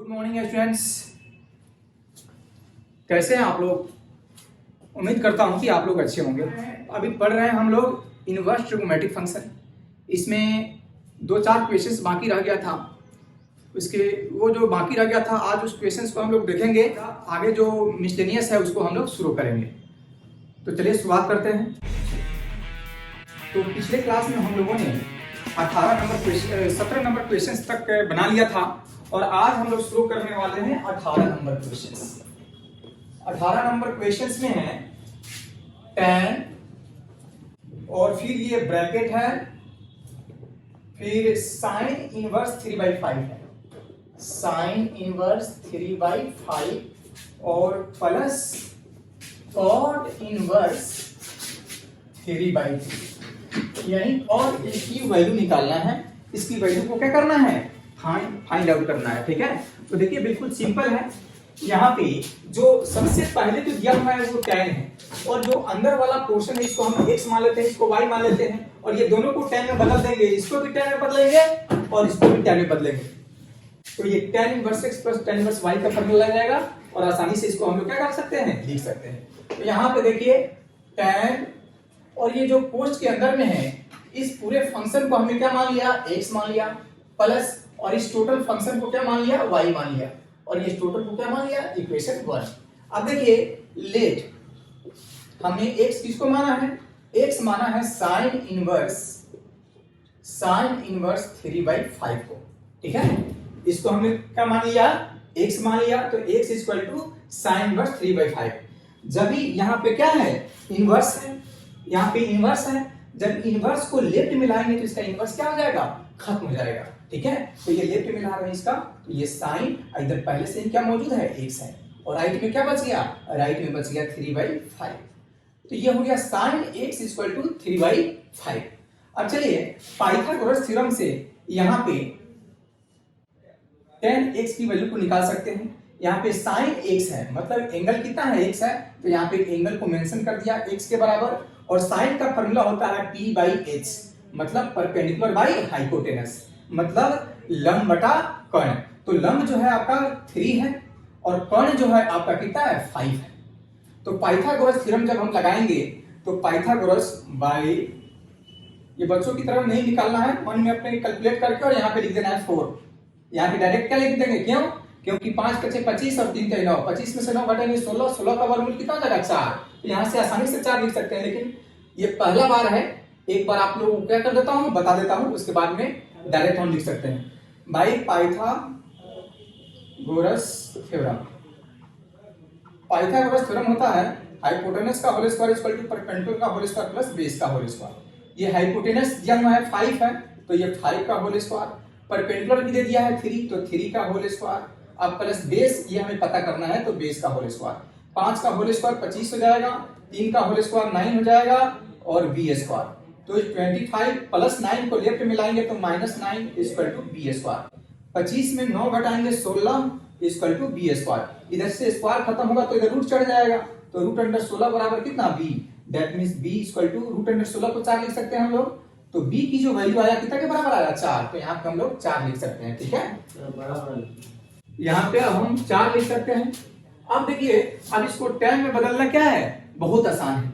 Good morning students, कैसे हैं आप लोग। उम्मीद करता हूं कि आप लोग अच्छे होंगे। अभी पढ़ रहे हैं हम लोग इनवर्स ट्रिगोमेट्रिक फंक्शन। इसमें 2-4 क्वेश्चंस बाकी रह गया था। उसके वो जो बाकी रह गया था, आज उस क्वेश्चंस को हम लोग देखेंगे। आगे जो मिसलेनियस है उसको हम लोग शुरू करेंगे। तो चलिए शुरुआत करते हैं। तो पिछले क्लास में हम लोगों ने 17 नंबर क्वेश्चंस तक बना लिया था और आज हम लोग शुरू करने वाले हैं 18 नंबर क्वेश्चंस। 18 नंबर क्वेश्चंस में है tan और फिर ये ब्रैकेट है, फिर साइन इनवर्स 3/5 है, साइन इनवर्स 3/5 और प्लस कॉट इनवर्स 3/3 यानी और इसकी वैल्यू निकालना है। इसकी वैल्यू को क्या करना है, फाइंड आउट करना है। ठीक है, तो देखिए बिल्कुल सिंपल है। यहाँ पे जो सबसे पहले तो दिया हुआ है वो tan है और जो अंदर वाला पोर्शन है इसको हम x मान लेते हैं, इसको y मान लेते हैं और ये दोनों को tan में बदल देंगे। इसको भी tan में बदलेंगे और इसको भी tan में बदलेंगे। तो ये tan inverse x plus tan inverse y का फॉर्मूला लग जाएगा और आसानी से इसको हम लोग क्या कर सकते हैं, लिख सकते हैं। तो यहाँ पे देखिए tan और ये जो पोस्ट के अंदर में है इस पूरे फंक्शन को हमने क्या मान लिया, x मान लिया, प्लस और इस टोटल फंक्शन को क्या मान लिया, y मान लिया और ये टोटल को क्या मान लिया, इक्वेशन 1। अब देखिए लेट हमने x किसको माना है, x माना है साइन इनवर्स 3/5 को। ठीक है, इसको हमने क्या मान लिया, x मान लिया। तो x equal to sine inverse 3/5। जब भी यहाँ पे क्या है, इनवर्स है, यहाँ पे इनवर्स है। जब इनवर्स को लेफ्ट में लाएंगे तो इसका इनवर्स क्या हो जाएगा, खत्म हो जाएगा। ठीक है, तो ये लेफ्ट में ला रहे हैं इसका, तो ये साइन इधर पहले से ही क्या मौजूद है, x है और राइट में क्या बच गया, राइट में बच गया 3/5। तो ये हो गया साइन x इक्वल टू 3/5। अब चलिए पाइथागोरस थ्योरम से यहाँ पे tan x की वैल्यू को निकाल सकते हैं। यहाँ पे साइन x है, मतलब एंगल कितना है, x है, तो यहाँ पे एंगल को मेंशन कर दिया x के बराबर। और साइन का फॉर्मूला होता है p/h, मतलब परपेंडिकुलर बाय हाइपोटेनस, मतलब लंब बटा कर्ण। तो लंब जो है आपका 3 है और कर्ण जो है आपका कितना है, 5 है। तो पाइथागोरस थ्योरम जब हम लगाएंगे तो पाइथागोरस बाय, ये बच्चों की तरफ नहीं निकालना है, मन में अपने कैलकुलेट करके और यहाँ पे लिख देना है 4। यहाँ पे डायरेक्ट क्या लिख देंगे, क्यों, क्योंकि 5 × 6 = 25 और 3 × 9 = 25 में से 9 घटाएंगे 16, 16 का वर्गमूल कितना हो जाएगा, 4। तो यहाँ से आसानी से 4 लिख सकते हैं। लेकिन ये पहला बार है, एक बार आप लोगों को क्या कर देता हूँ, बता देता हूँ, उसके बाद में डायरेक्ट हम लिख सकते हैं by Pythagoras theorem. Pythagoras theorem होता है हाइपोटेनस का whole square equal to perpendicular का होल स्क्वायर प्लस बेस का होल स्क्वायर। ये हाइपोटेनस दिया हुआ है 5 है, तो ये 5 का होल स्क्वायर, परपेंडिकुलर भी दे दिया है 3, तो 3 का होल स्क्वायर, अब प्लस बेस ये हमें पता करना है, तो बेस का होल स्क्वायर। 5 का होल स्क्वायर 25 हो जाएगा, 3 का होल स्क्वायर 9 हो जाएगा और b स्क्वायर। तो 25 प्लस 9 को लेफ्ट में लाएंगे तो -9 इक्वल टू b स्क्वायर। 25 में 9 घटाएंगे 16 इक्वल टू b स्क्वायर। इधर से स्क्वायर खत्म होगा तो इधर रूट चढ़ जाएगा, तो √16 बराबर कितना, b। That means b equal to √16 को 4 लिख सकते हैं हम लोग। तो b की जो वैल्यू आया कितना के बराबर आया, 4। तो यहाँ पे हम लोग 4 लिख सकते हैं। ठीक है, यहाँ पे अब हम 4 लिख सकते हैं। अब देखिए, अब इसको tan में बदलना क्या है, बहुत आसान है।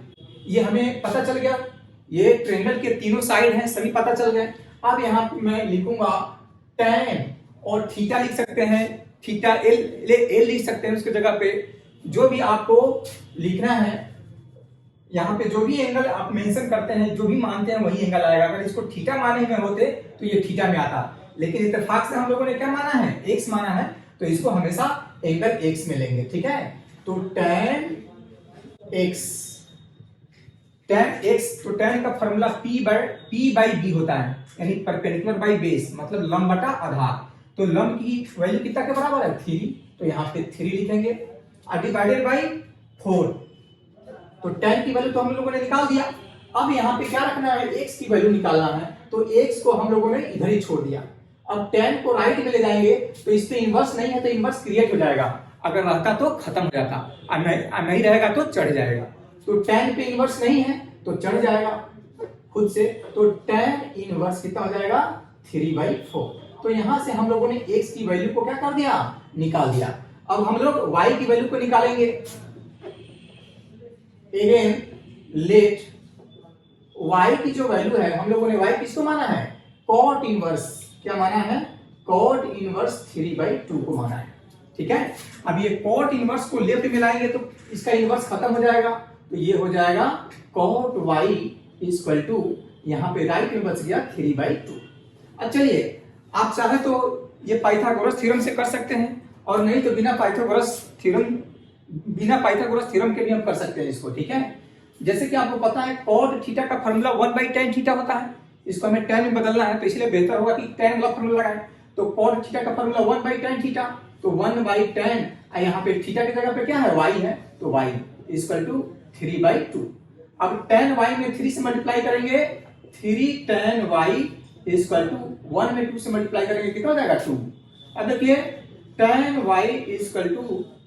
ये हमें पता चल गया, ये ट्रायंगल के तीनों साइड हैं, सभी पता चल गए। अब यहाँ पे मैं लिखूंगा tan और थीटा लिख सकते हैं, थीटा एल लिख सकते हैं उसके जगह पे। जो भी आपको लिखना है, यहाँ पे जो भी एंगल आप मेंशन करते हैं, जो भी मानते हैं वही एंगल आएगा। अगर इसको थीटा माने में होते तो ये थीटा में आता, लेकिन इत्तेफाक से हम लोगों ने क्या माना है, x माना है, तो इसको हमेशा एंगल x में लेंगे। ठीक है, तो tan x, तो tan का फॉर्मूला p/b होता है, यानी परपेंडिकुलर बाय बेस, मतलब लंब बटा आधार। तो लंब की वैल्यू कितना के बराबर है, 3, तो यहाँ पे 3 लिखेंगे और डिवाइडेड बाय 4। तो tan की वैल्यू तो हम लोगों ने निकाल दिया। अब यहाँ पे क्या रखना है, x की वैल्यू निकालना है, तो x को हम लोगों ने इधर ही छोड़ दिया। अब tan को राइट में ले जाएंगे तो इस पे इनवर्स नहीं है, तो इनवर्स क्रिएट हो जाएगा। अगर रहता तो खत्म हो जाता, नहीं रहेगा तो चढ़ जाएगा। तो tan पे इनवर्स नहीं है तो चढ़ जाएगा खुद से, तो tan इनवर्स कितना हो जाएगा, 3/4। तो यहां से हम लोगों ने x की वैल्यू को क्या कर दिया, निकाल दिया। अब हम लोग y की वैल्यू को निकालेंगे। अगेन लेट y की जो वैल्यू है, हम लोगों ने y किसको माना है? Cot inverse. क्या माना है? कॉट इनवर्स 3/2 को माना है। ठीक है, अब ये कॉट इनवर्स को लेफ्ट में लाएंगे तो इसका इनवर्स खत्म हो जाएगा, तो ये हो जाएगा कॉट y इक्वल टू, यहाँ पे राइट में बच गया 3/2। अब चलिए, आप चाहे तो ये पाइथागोरस थ्योरम से कर सकते हैं, और नहीं तो बिना पाइथागोरस थ्योरम के भी हम कर सकते हैं इसको। ठीक है, जैसे कि आपको पता है कॉट थीटा का फार्मूला 1/tan थीटा होता है, इसको हमें tan में बदलना है, तो इसलिए बेहतर होगा कि tan वाला फार्मूला लगाएं। तो कॉट थीटा का फार्मूला 1/tan थीटा, तो 1/tan, यहाँ पे थीटा की जगह पे क्या है? y है, तो y इक्वल टू 3/2। अब tan y में 3 से मल्टीप्लाई करेंगे, 3 tan y इक्वल टू 1 में 2 से मल्टीप्लाई करेंगे, कितना हो जाएगा? 2। अब देखिए tan y इक्वल टू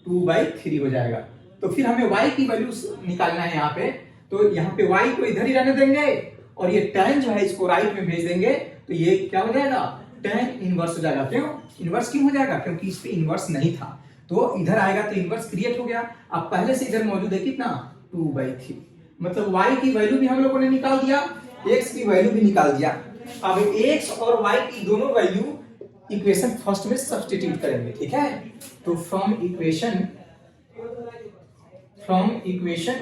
2/3 हो जाएगा। तो फिर हमें y की वैल्यू निकालना है यहाँ पे, तो यहाँ पे y को इधर ही रहने देंगे, और ये tan जो है इसको राइट में भेज देंगे, तो ये क्या हो जाएगा? tan इनवर्स हो जाएगा। क्यों इनवर्स क्यों हो जाएगा? क्योंकि इस पे इनवर्स नहीं था, तो इधर आएगा तो इनवर्स क्रिएट हो गया। अब पहले से इधर मौजूद है कितना? 2/3, मतलब y की वैल्यू भी हम लोगों ने निकाल दिया, x की वैल्यू भी निकाल दिया। अब x और y की दोनों वैल्यू इक्वेशन फर्स्ट में सब्स्टिट्यूट करेंगे। ठीक है, तो फ्रॉम इक्वेशन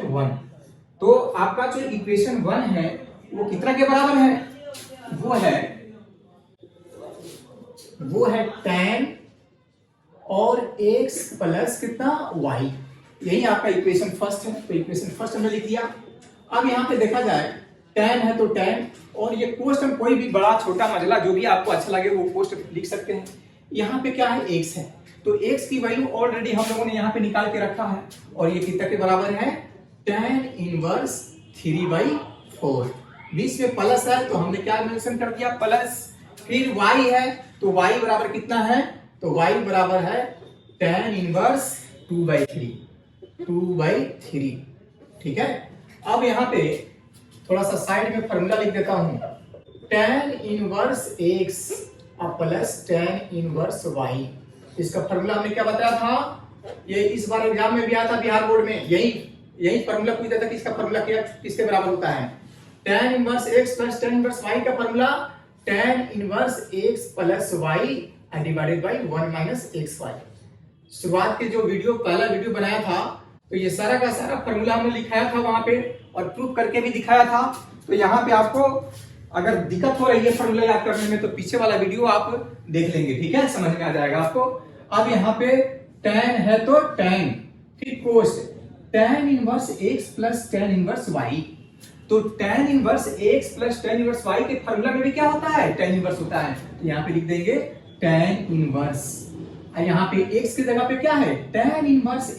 1, तो आपका जो इक्वेशन 1 है वो कितना के बराबर है? वो है tan और x प्लस कितना? y। यही आपका इक्वेशन फर्स्ट है, तो इक्वेशन फर्स्ट हमने लिख दिया। अब यहाँ पे देखा जाए tan है तो tan, और ये कोष्ट में कोई भी बड़ा छोटा मझला जो भी आपको अच्छा लगे वो कोष्ट लिख सकते हैं। यहाँ पे क्या है? x है, तो x की वैल्यू ऑलरेडी हम लोगों ने यहाँ पे निकाल के रखा है, और ये कितना के बराबर है? tan inverse 3/4। बीच में प्लस है तो हमने क्या मेंशन कर दिया? प्लस। फिर y है, तो y बराबर कितना है? तो y बराबर है tan इनवर्स 2/3। ठीक है, अब यहाँ पे थोड़ा सा साइड में फॉर्मूला लिख देता हूं, tan inverse x plus tan inverse y। इसका फॉर्मूला हमने क्या बताया था? ये इस बार एग्जाम में भी आया था बिहार बोर्ड में, यही फॉर्मूला पूछा था कि इसका फॉर्मूला क्या किसके बराबर होता है? tan inverse x plus tan inverse y का formula tan inverse x plus y divided by 1 minus xy। शुरुआत के जो पहला वीडियो बनाया था, तो ये सारा का सारा फॉर्मूला हमने लिखाया था वहां पे, और प्रूफ करके भी दिखाया था। तो यहाँ पे आपको अगर दिक्कत हो रही है फॉर्मूला याद करने में, तो पीछे वाला वीडियो आप देख लेंगे। ठीक है, समझ में आ जाएगा आपको। अब यहाँ पे tan है तो tan, फिर कोस्ट tan inverse x plus tan inverse y। तो tan inverse x plus tan inverse y के फॉर्मूला में भी क्या होता है? tan इनवर्स होता है। तो यहाँ पे लिख देंगे tan इनवर्स, यहाँ पे x की जगह पे क्या है? tan इनवर्स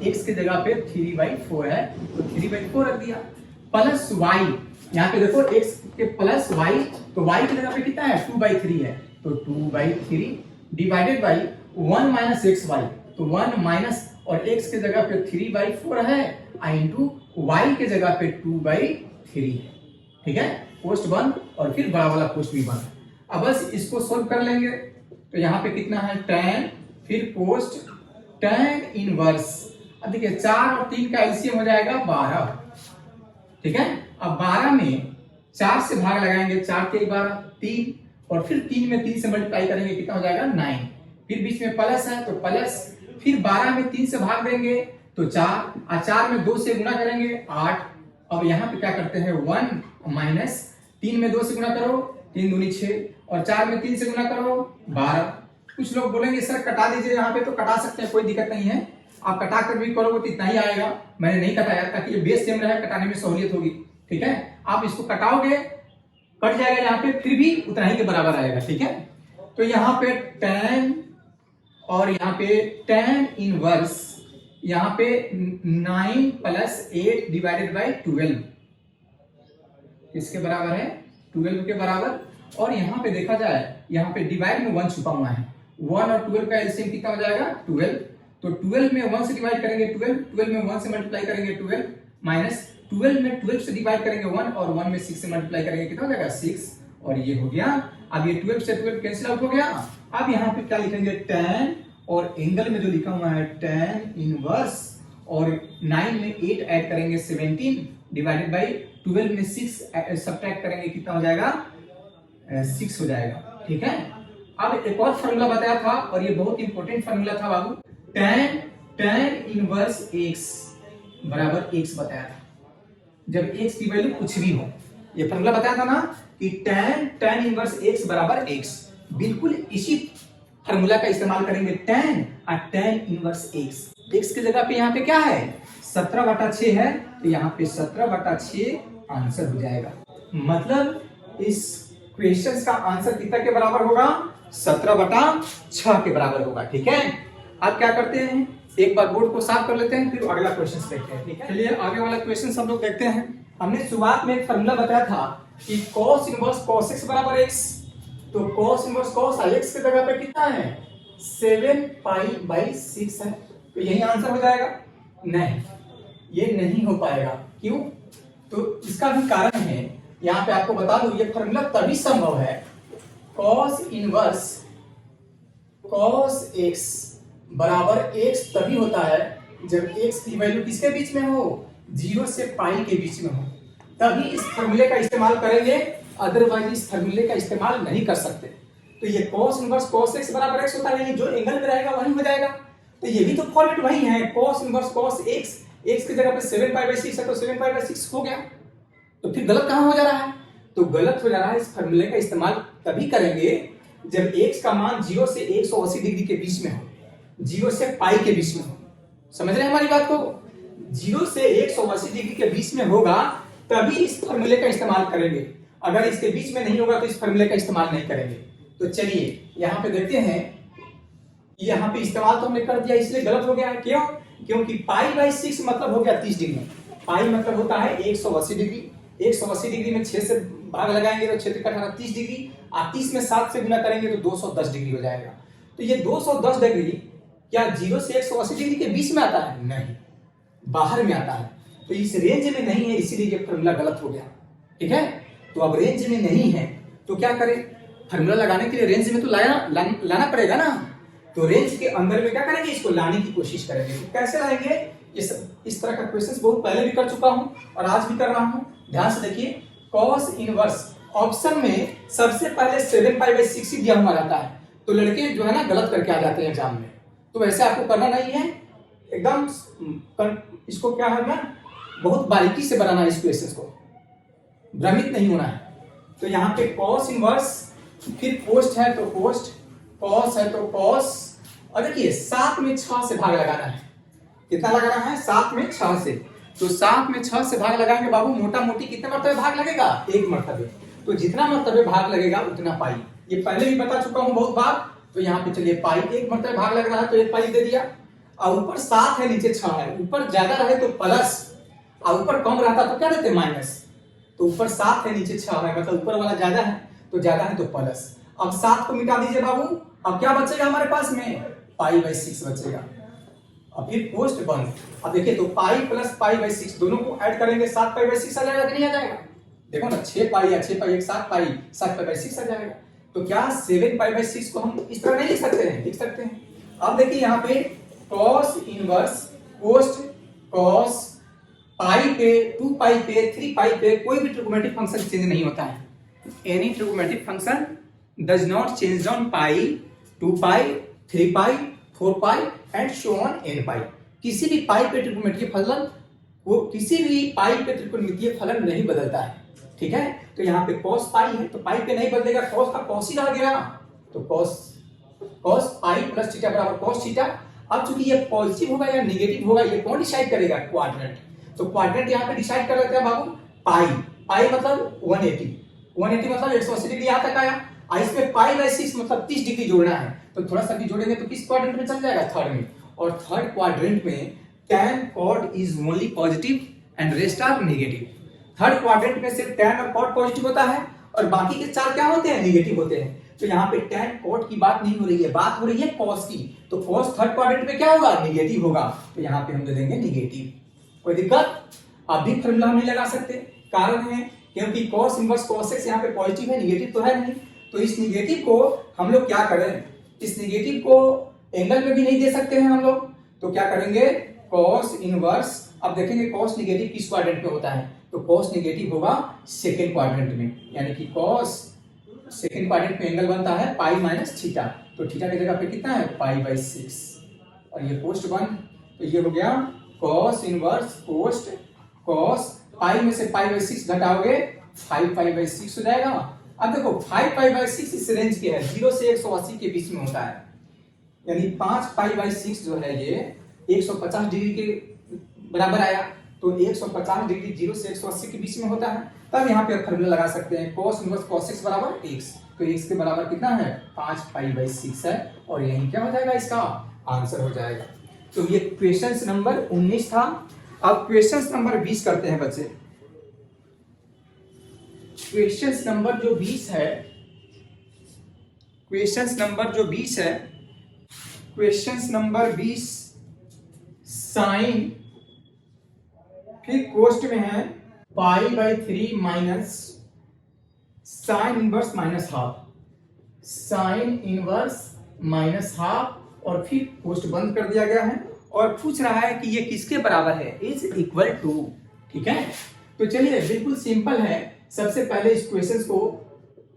x की जगह पे 3/4 है, तो 3/4 रख दिया, प्लस y। यहाँ पे देखो x के प्लस y, तो y की जगह पे कितना है? 2/3 है, तो 2/3 डिवाइडेड बाय 1 माइनस xy, तो 1 माइनस, और x की जगह पे 3/4 है, इनटू y की जगह पे 2/3 है। ठीक है, पोस्ट 1 और फिर बड़ा वाला पोस्ट भी 1। अब बस इसको सोल्व कर लेंगे, तो यहाँ पे कितना है? tan, फिर पोस्ट tan इनवर्स। अब देखिए 4 और 3 का एलसीएम हो जाएगा 12। ठीक है, अब 12 में 4 से भाग लगाएंगे, 4 के 12 3, और फिर 3 में 3 से मल्टीप्लाई करेंगे, कितना हो जाएगा? 9। फिर बीच में प्लस है तो प्लस, फिर 12 में 3 से भाग देंगे तो 4, और 4 में 2 से गुणा करेंगे 8। अब यहाँ पे क्या करते हैं? 1 माइनस 3 में 2 से गुणा करो, 3 दूनी 6, और 4 में 3 से गुणा करो 12। कुछ लोग बोलेंगे सर कटा दीजिए, यहाँ पे तो कटा सकते हैं, कोई दिक्कत नहीं है, आप कटा कर भी करोगे तो इतना ही आएगा। मैंने नहीं कटाया ताकि ये बेस सेम रहे, कटाने में सहूलियत होगी। ठीक है, आप इसको कटाओगे कट जाएगा यहाँ पे, फिर भी उतना ही के बराबर आएगा। ठीक है, तो यहाँ पे tan और यहाँ पे tan इनवर्स, यहाँ पे 9 प्लस 8 डिवाइडेड बाय 12 किसके बराबर है? 12 के बराबर। और यहाँ पे देखा जाए, यहाँ पे डिवाइड में 1 छुपा हुआ है, 1 और 12 का एलसीएम कितना हो जाएगा? 12। तो 12 में 1 से डिवाइड करेंगे 12, 12 में 1 से मल्टीप्लाई करेंगे 12, माइनस 12 में 12 से डिवाइड करेंगे 1, और 1 में 6 से मल्टीप्लाई करेंगे, कितना हो जाएगा? 6, और ये हो गया। अब ये 12 से 12 कैंसिल आउट हो गया। अब यहाँ पे क्या लिखेंगे? tan और एंगल में जो लिखा हुआ है tan इनवर्स, और 9 में 8 ऐड करेंगे 17 डिवाइडेड बाई 12 में 6 सब्ट्रैक्ट करेंगे, कितना हो जाएगा 6 हो जाएगा। ठीक है, अब एक और फार्मूला बताया था और ये बहुत इंपॉर्टेंट फार्मूला था बाबू, tan इनवर्स x बराबर x बताया था, जब x की वैल्यू कुछ भी हो। ये फार्मूला बताया था ना कि tan इनवर्स x बराबर x, बिल्कुल इसी फार्मूला का इस्तेमाल करेंगे, tan इनवर्स x की जगह पे यहाँ पे क्या है 17/6 है, तो यहाँ पे 17/6 आंसर हो जाएगा। मतलब इस क्वेश्चन का आंसर कितना के बराबर होगा 17/6 के बराबर होगा। ठीक है, अब क्या करते हैं, एक बार बोर्ड को साफ कर लेते हैं, फिर अगला क्वेश्चन देखते हैं। ठीक है, चलिए आगे वाला क्वेश्चन हम लोग देखते हैं। हमने शुरुआत में एक फार्मूला बताया था कि cos इनवर्स cos x बराबर x, तो cos इनवर्स cos x की जगह पे कितना है 7π/6 है, तो यही आंसर हो जाएगा। नहीं, ये नहीं हो पाएगा, क्यों? तो इसका भी कारण है, यहाँ पे आपको बता दूं, ये फार्मूला तभी संभव है, cos इनवर्स cos x बराबर x तभी होता है जब x की वैल्यू किसके बीच में हो 0 से पाई के बीच में हो, तभी इस फार्मूले का इस्तेमाल करेंगे, अदरवाइज इस फार्मूले का इस्तेमाल नहीं कर सकते। तो ये cos इनवर्स cos x बराबर x होता है, जो एंगल में रहेगा वही हो जाएगा। तो ये भी तो फॉर्मेट वही है, cos inverse cos x, x की जगह पे 7π/6 है, तो 7π/6 हो गया। तो फिर गलत कहां हो जा रहा है, तो गलत हो जा रहा है, इस फार्मूले का इस्तेमाल तभी करेंगे जब x का मान 0 से 180 डिग्री के बीच में हो, 0 से पाई के बीच में हो। समझ रहे हैं हमारी बात को, 0 से 180 डिग्री के बीच में होगा तभी इस फार्मूले का इस्तेमाल करेंगे, अगर इसके बीच में नहीं होगा तो इस फार्मूले का इस्तेमाल नहीं करेंगे। तो चलिए यहाँ पे देखते हैं, यहाँ पे इस्तेमाल तो हमने कर दिया, इसलिए गलत हो गया है। क्यों? क्योंकि π/6 मतलब हो गया 30 डिग्री, पाई मतलब होता है 180 डिग्री, 180 डिग्री में 6 से भाग लगाएंगे तो 6 × 18 30 डिग्री, और 30 में 7 से गुना करेंगे तो 210 डिग्री हो जाएगा। तो ये 210 डिग्री क्या 0 से 180 डिग्री के बीच में आता है? नहीं, बाहर में आता है, तो इस रेंज में नहीं है, इसीलिए ये फार्मूला गलत हो गया। ठीक है, तो अब रेंज में नहीं है तो क्या करें, फार्मूला लगाने के लिए रेंज में तो लाना पड़ेगा ना, तो रेंज के अंदर में क्या करेंगे, इसको लाने की कोशिश करेंगे। तो कैसे लाएंगे, इस तरह का क्वेश्चन बहुत पहले भी कर चुका हूं और आज भी कर रहा हूं, ध्यान से देखिए। cos इनवर्स ऑप्शन में सबसे पहले 7π/6 ही दिया हुआ रहता है, तो लड़के जो है ना गलत करके आ जाते हैं एग्जाम में, तो वैसे आपको करना नहीं है, एकदम इसको क्या है ना बहुत बारीकी से बनाना है, इस क्वेश्चन को भ्रमित नहीं होना है। तो यहाँ पे cos इनवर्स, फिर पोस्ट है तो पोस्ट, cos है तो cos, और देखिए 7 में 6 से भाग लगाना है, कितना लगाना है 7 में 6 से, तो 7 में 6 से भाग लगाएंगे बाबू, मोटा मोटी कितने मरतबे भाग लगेगा, 1 मरतबे, तो जितना मरतबे भाग लगेगा उतना पाई, ये पहले भी बता चुका हूं बहुत बार। तो यहाँ पे चलिए पाई 1 मरतबे भाग लग रहा है तो 1 पाई दे दिया, और ऊपर 7 है नीचे 6 है, ऊपर ज्यादा रहे तो प्लस, और ऊपर कम रहता तो क्या देते माइनस, तो ऊपर 7 है नीचे 6 है, मतलब ऊपर वाला ज्यादा है तो ज्यादा है तो प्लस। अब 7 को मिटा दीजिए बाबू, अब क्या बचेगा हमारे पास में π/6 बचेगा, और फिर पोस्ट बंद। अब देखिए तो पाई प्लस π/6 दोनों को ऐड करेंगे 7π/6 आ जाएगा कि नहीं आ जाएगा, देखो ना 6 पाई या 6 पाई एक 7 पाई 7π/6 आ जाएगा। तो क्या 7π/6 को हम इस तरह नहीं लिख सकते हैं, लिख सकते हैं। अब देखिए यहाँ पे cos इनवर्स पोस्ट cos पाई पे 2 पाई पे 3 पाई पे कोई भी ट्रिग्नोमेट्रिक फंक्शन चेंज नहीं होता है, any trigonometric function does not change on pi, 2 pi, 3 pi, 4 pi and so on n पाई। किसी भी पाई पे त्रिकोणमितीय फलन, वो किसी भी पाई पे त्रिकोणमितीय फलन नहीं बदलता है। ठीक है, तो यहाँ पे cos पाई है तो पाई पे नहीं बदलेगा, cos का cos ही रह गया, तो cos पाई प्लस थीटा बराबर cos थीटा। अब चूंकि ये पॉजिटिव होगा या नेगेटिव होगा ये कौन डिसाइड करेगा, क्वाड्रेंट। तो क्वाड्रेंट यहाँ पे डिसाइड कर लेते हैं बाबू, पाई मतलब 180 मतलब 180 डिग्री यहाँ तक आया, और इसमें π/6 मतलब 30 डिग्री जोड़ना है, तो थोड़ा सा भी जोड़ेंगे तो किस क्वाड्रेंट में चल जाएगा, थर्ड में। और थर्ड क्वाड्रेंट में tan cot is only positive and rest are negative. Third quadrant में सिर्फ tan और cot पॉजिटिव होता है और बाकी के 4 क्या होते हैं, नेगेटिव होते हैं। तो यहाँ पे tan cot की बात नहीं हो रही है, बात हो रही है cos की, तो cos थर्ड क्वाड्रेंट में क्या होगा, नेगेटिव होगा, तो यहाँ पे हम दे देंगे नेगेटिव। कोई दिक्कत, अभी फॉर्मूला हम नहीं लगा सकते, कारण है क्योंकि cos इनवर्स cos x यहाँ पे पॉजिटिव है, नेगेटिव तो है नहीं। तो इस नेगेटिव को हम लोग क्या करें, इस नेगेटिव को एंगल में भी नहीं दे सकते हैं हम लोग, तो क्या करेंगे कॉस इनवर्स। अब देखेंगे कॉस निगेटिव किस क्वाड्रेंट में होता है, तो कॉस निगेटिव होगा सेकेंड क्वाड्रेंट में, यानी कि कॉस सेकेंड क्वाड्रेंट में एंगल बनता है पाई माइनस थीटा, तो थीटा की जगह पे कितना है पाई बाई 6, और ये पोस्ट 1, तो ये हो गया कॉस इनवर्स पोस्ट कॉस, पाई में से पाई बाई 6 घटाओगे 5 पाई बाई 6 हो जाएगा। अब देखो 5 पाई बाई 6 इस रेंज के है, 0 से 180 के बीच में होता है, यानी 5 पाई बाई 6 जो है ये 150 डिग्री के बराबर आया, तो 150 डिग्री 0 से 180 के बीच में होता है। तब यहाँ पे फॉर्मूला लगा सकते हैं cos इनवर्स cos x बराबर x, तो x के बराबर कितना है 5 पाई बाई 6 है, और यही क्या हो जाएगा इसका आंसर हो जाएगा। तो ये क्वेश्चन नंबर 19 था। अब क्वेश्चन नंबर 20 करते हैं बच्चे। क्वेश्चन नंबर जो 20 है, क्वेश्चन नंबर जो 20 है, क्वेश्चन नंबर 20 साइन फिर कोस्ट में है पाई by 3 minus sine inverse minus half, sine inverse minus half, और फिर कोस्ट बंद कर दिया गया है और पूछ रहा है कि ये किसके बराबर है, इज इक्वल टू। ठीक है, तो चलिए बिल्कुल सिंपल है। सबसे पहले इस क्वेश्चन को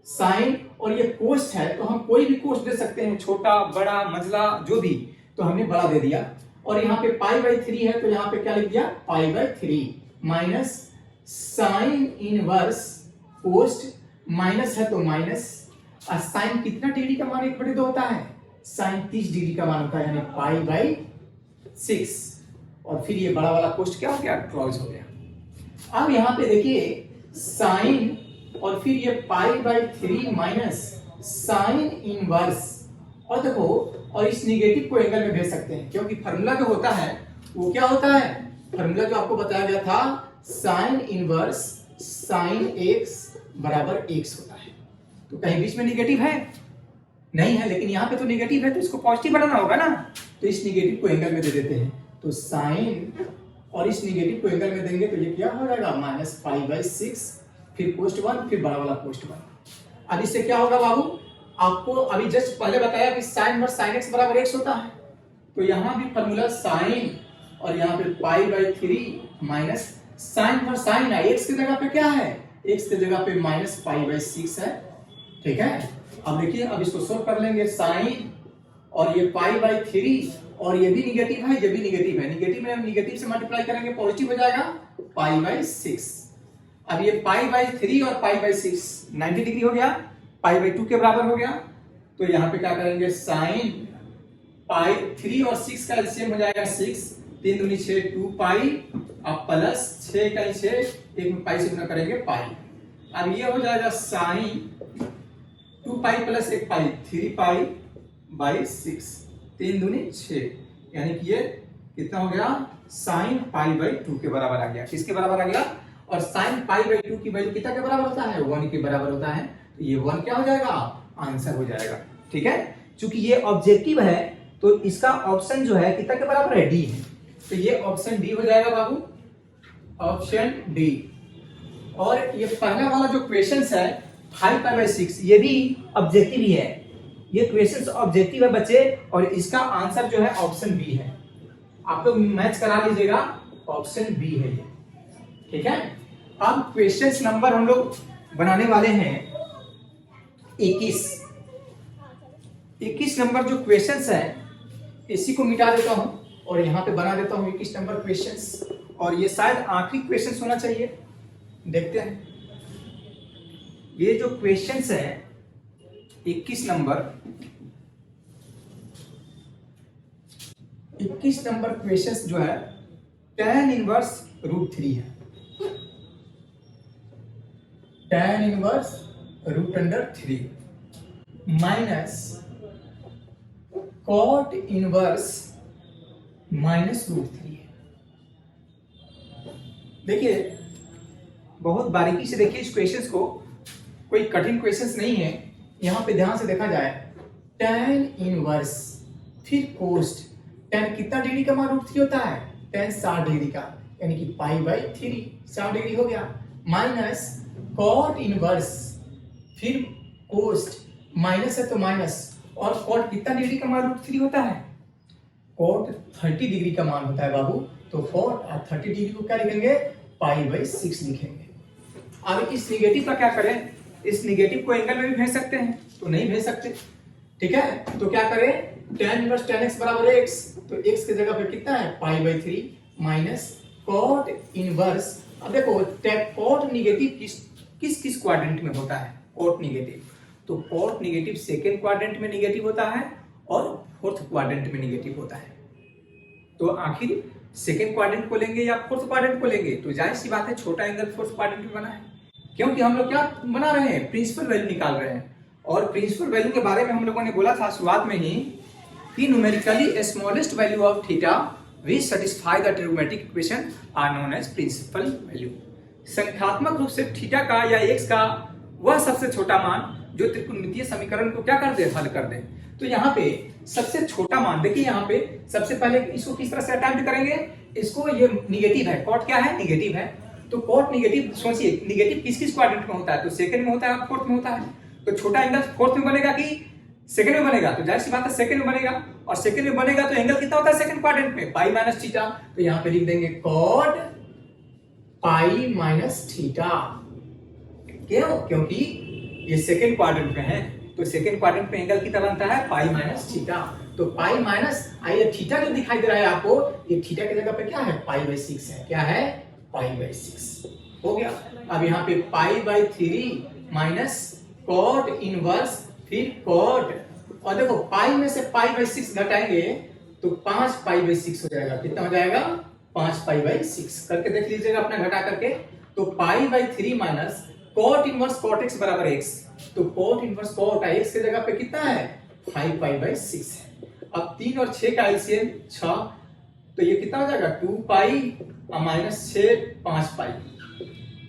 साइन और ये कोस्ट है, तो हम कोई भी कोस्ट दे सकते हैं, छोटा बड़ा मंझला जो भी, तो हमने बड़ा दे दिया। और यहाँ पे पाई बाई 3 है, तो यहाँ पे क्या लिख दिया pi by 3 minus sine inverse कोस्ट, माइनस है तो माइनस, और साइन कितना डिग्री का मान 1/2 होता है, साइन 30 डिग्री का मान होता है, यानी पाई बाई 6, और फिर ये बड़ा वाला कोस्ट क्या हो गया क्लोज हो गया। अब यहाँ पे देखिए साइन और फिर ये पाई बाई 3 माइनस साइन इनवर्स, और देखो और इस निगेटिव को एंगल में भेज सकते हैं, क्योंकि फॉर्मूला जो होता है वो क्या होता है, फॉर्मूला जो आपको बताया गया था साइन इनवर्स साइन x बराबर x होता है। तो कहीं बीच में निगेटिव है नहीं है, लेकिन यहाँ पे तो निगेटिव है, तो इसको पॉजिटिव बनाना होगा ना, तो इस निगेटिव को एंगल में दे देते हैं, तो साइन और इस निगेटिव को एंगल में देंगे तो ये क्या हो जाएगा माइनस पाई बाई 6, फिर कोस्ट 1, फिर बड़ा वाला कोस्ट 1। अब इससे क्या होगा बाबू, आपको अभी जस्ट पहले बताया कि साइन इनवर्स साइन x बराबर x होता है, तो यहाँ भी फॉर्मूला साइन और यहाँ पे पाई बाई 3 माइनस साइन पर साइन है, x की जगह पे क्या है, x की जगह पे माइनस पाई बाई 6 है। ठीक है, अब देखिए अब इसको सोल्व कर लेंगे, साइन और ये पाई बाई 3 और ये भी निगेटिव है, ये भी निगेटिव है, निगेटिव में हम निगेटिव से मल्टीप्लाई करेंगे पॉजिटिव हो जाएगा पाई बाई 6। अब ये पाई बाई 3 और पाई बाई 6 90 डिग्री हो गया, पाई बाई 2 के बराबर हो गया, तो यहाँ पे क्या करेंगे साइन पाई 3 और 6 का एलसीएम हो जाएगा 6, 3 दूनी 6 2 पाई, अब प्लस 6 का 6 एक में पाई से गुना करेंगे पाई। अब ये हो जाएगा sine 2 pi plus 1 pi 3 pi by 6, 3 दूनी 6, यानी कि ये कितना हो गया साइन पाई बाई 2 के बराबर आ गया। किसके बराबर आ गया, और साइन पाई बाई 2 की वैल्यू कितना के बराबर होता है 1 के बराबर होता है, तो ये 1 क्या हो जाएगा आंसर हो जाएगा। ठीक है, चूंकि ये ऑब्जेक्टिव है तो इसका ऑप्शन जो है कितना के बराबर है डी है, तो ये ऑप्शन डी हो जाएगा बाबू, ऑप्शन डी। और ये पहला वाला जो क्वेश्चन है 5 पाई बाई 6 ये भी ऑब्जेक्टिव ही है, ये क्वेश्चन ऑब्जेक्टिव है बच्चे, और इसका आंसर जो है ऑप्शन बी है। आप लोग मैच करा लीजिएगा, ऑप्शन बी है ये। ठीक है, अब क्वेश्चन नंबर हम लोग बनाने वाले हैं 21 नंबर जो क्वेश्चंस है इसी को मिटा देता हूं और यहाँ पे बना देता हूं 21 नंबर क्वेश्चंस, और ये शायद आखिरी क्वेश्चंस होना चाहिए। देखते हैं ये जो क्वेश्चंस है 21 नंबर क्वेश्चंस जो है tan इनवर्स √3 है, tan inverse √3 minus cot inverse -√3 है। देखिए बहुत बारीकी से देखिए इस क्वेश्चंस को, कोई कठिन क्वेश्चंस नहीं है। यहां पे ध्यान से देखा जाए tan इनवर्स फिर कोस्ट, tan कितना डिग्री का मान √3 होता है, tan 60 डिग्री का, यानी कि पाई बाई 3 60 डिग्री हो गया, माइनस cot इनवर्स फिर कोस्ट, माइनस है तो माइनस, और cot कितना डिग्री का मान √3 होता है कोट 30 डिग्री का मान होता है बाबू, तो फॉर 30 डिग्री को क्या लिखेंगे, π/6 लिखेंगे। अब इस निगेटिव का क्या करें, इस निगेटिव को एंगल में भी भेज सकते हैं, तो नहीं भेज सकते, ठीक है। तो क्या करें, tan इनवर्स tan x बराबर x, तो x की जगह पे कितना है π/3 माइनस cot इनवर्स। अब देखो cot निगेटिव किस किस क्वाड्रेंट में होता है, cot निगेटिव, तो cot निगेटिव सेकेंड क्वाड्रेंट में निगेटिव होता है और फोर्थ क्वाड्रेंट में निगेटिव होता है। तो आखिर सेकेंड क्वाड्रेंट को लेंगे या फोर्थ क्वाड्रेंट को लेंगे, तो जाहिर सी बात है छोटा एंगल फोर्थ क्वाड्रेंट में बना है, क्योंकि हम लोग क्या बना रहे हैं, प्रिंसिपल वैल्यू निकाल रहे हैं। और प्रिंसिपल वैल्यू के बारे में हम लोगों ने बोला था शुरुआत में ही कि numerically smallest value of theta which satisfy the trigonometric equation are known as principal value. संख्यात्मक रूप से थीटा का या एक्स का वह सबसे छोटा मान जो त्रिकोणमितीय समीकरण को क्या कर दे, हल कर दे। तो यहाँ पे सबसे छोटा मान देखिए, यहाँ पे सबसे पहले इसको किस तरह से अटेम्प्ट करेंगे, इसको ये निगेटिव है, कॉट क्या है, निगेटिव है, तो कॉट निगेटिव सोचिए निगेटिव किस किस क्वाड्रेंट में होता है, तो सेकंड में होता है, फोर्थ में होता है। तो छोटा एंगल फोर्थ में बनेगा कि सेकंड में बनेगा, तो जाहिर सी बात है सेकंड में बनेगा, और सेकंड में बनेगा तो एंगल कितना होता है सेकंड क्वाड्रेंट में, π-θ। तो यहाँ पे लिख देंगे कॉट π-θ। क्यों, क्योंकि ये सेकंड क्वाड्रेंट में है, तो सेकंड क्वाड्रेंट में एंगल कितना बनता है π-θ। तो पाई माइनस आइए थीटा जो दिखाई दे रहा है आपको, ये थीटा की जगह पे क्या है π/6 है, क्या है π/6 हो गया। अब यहाँ पे π/3 माइनस कॉट इनवर्स फिर कॉट, और देखो पाई में से π/6 घटाएंगे तो 5π/6 हो जाएगा, कितना हो जाएगा 5π/6 करके देख लीजिएगा अपना घटा करके। तो π/3 minus cot inverse cot x बराबर x, तो कॉट इनवर्स कॉट x की जगह पे कितना है 5π/6 है। अब 3 और 6 का एलसीएम 6, तो ये कितना हो जाएगा 2π माइनस 6 5π,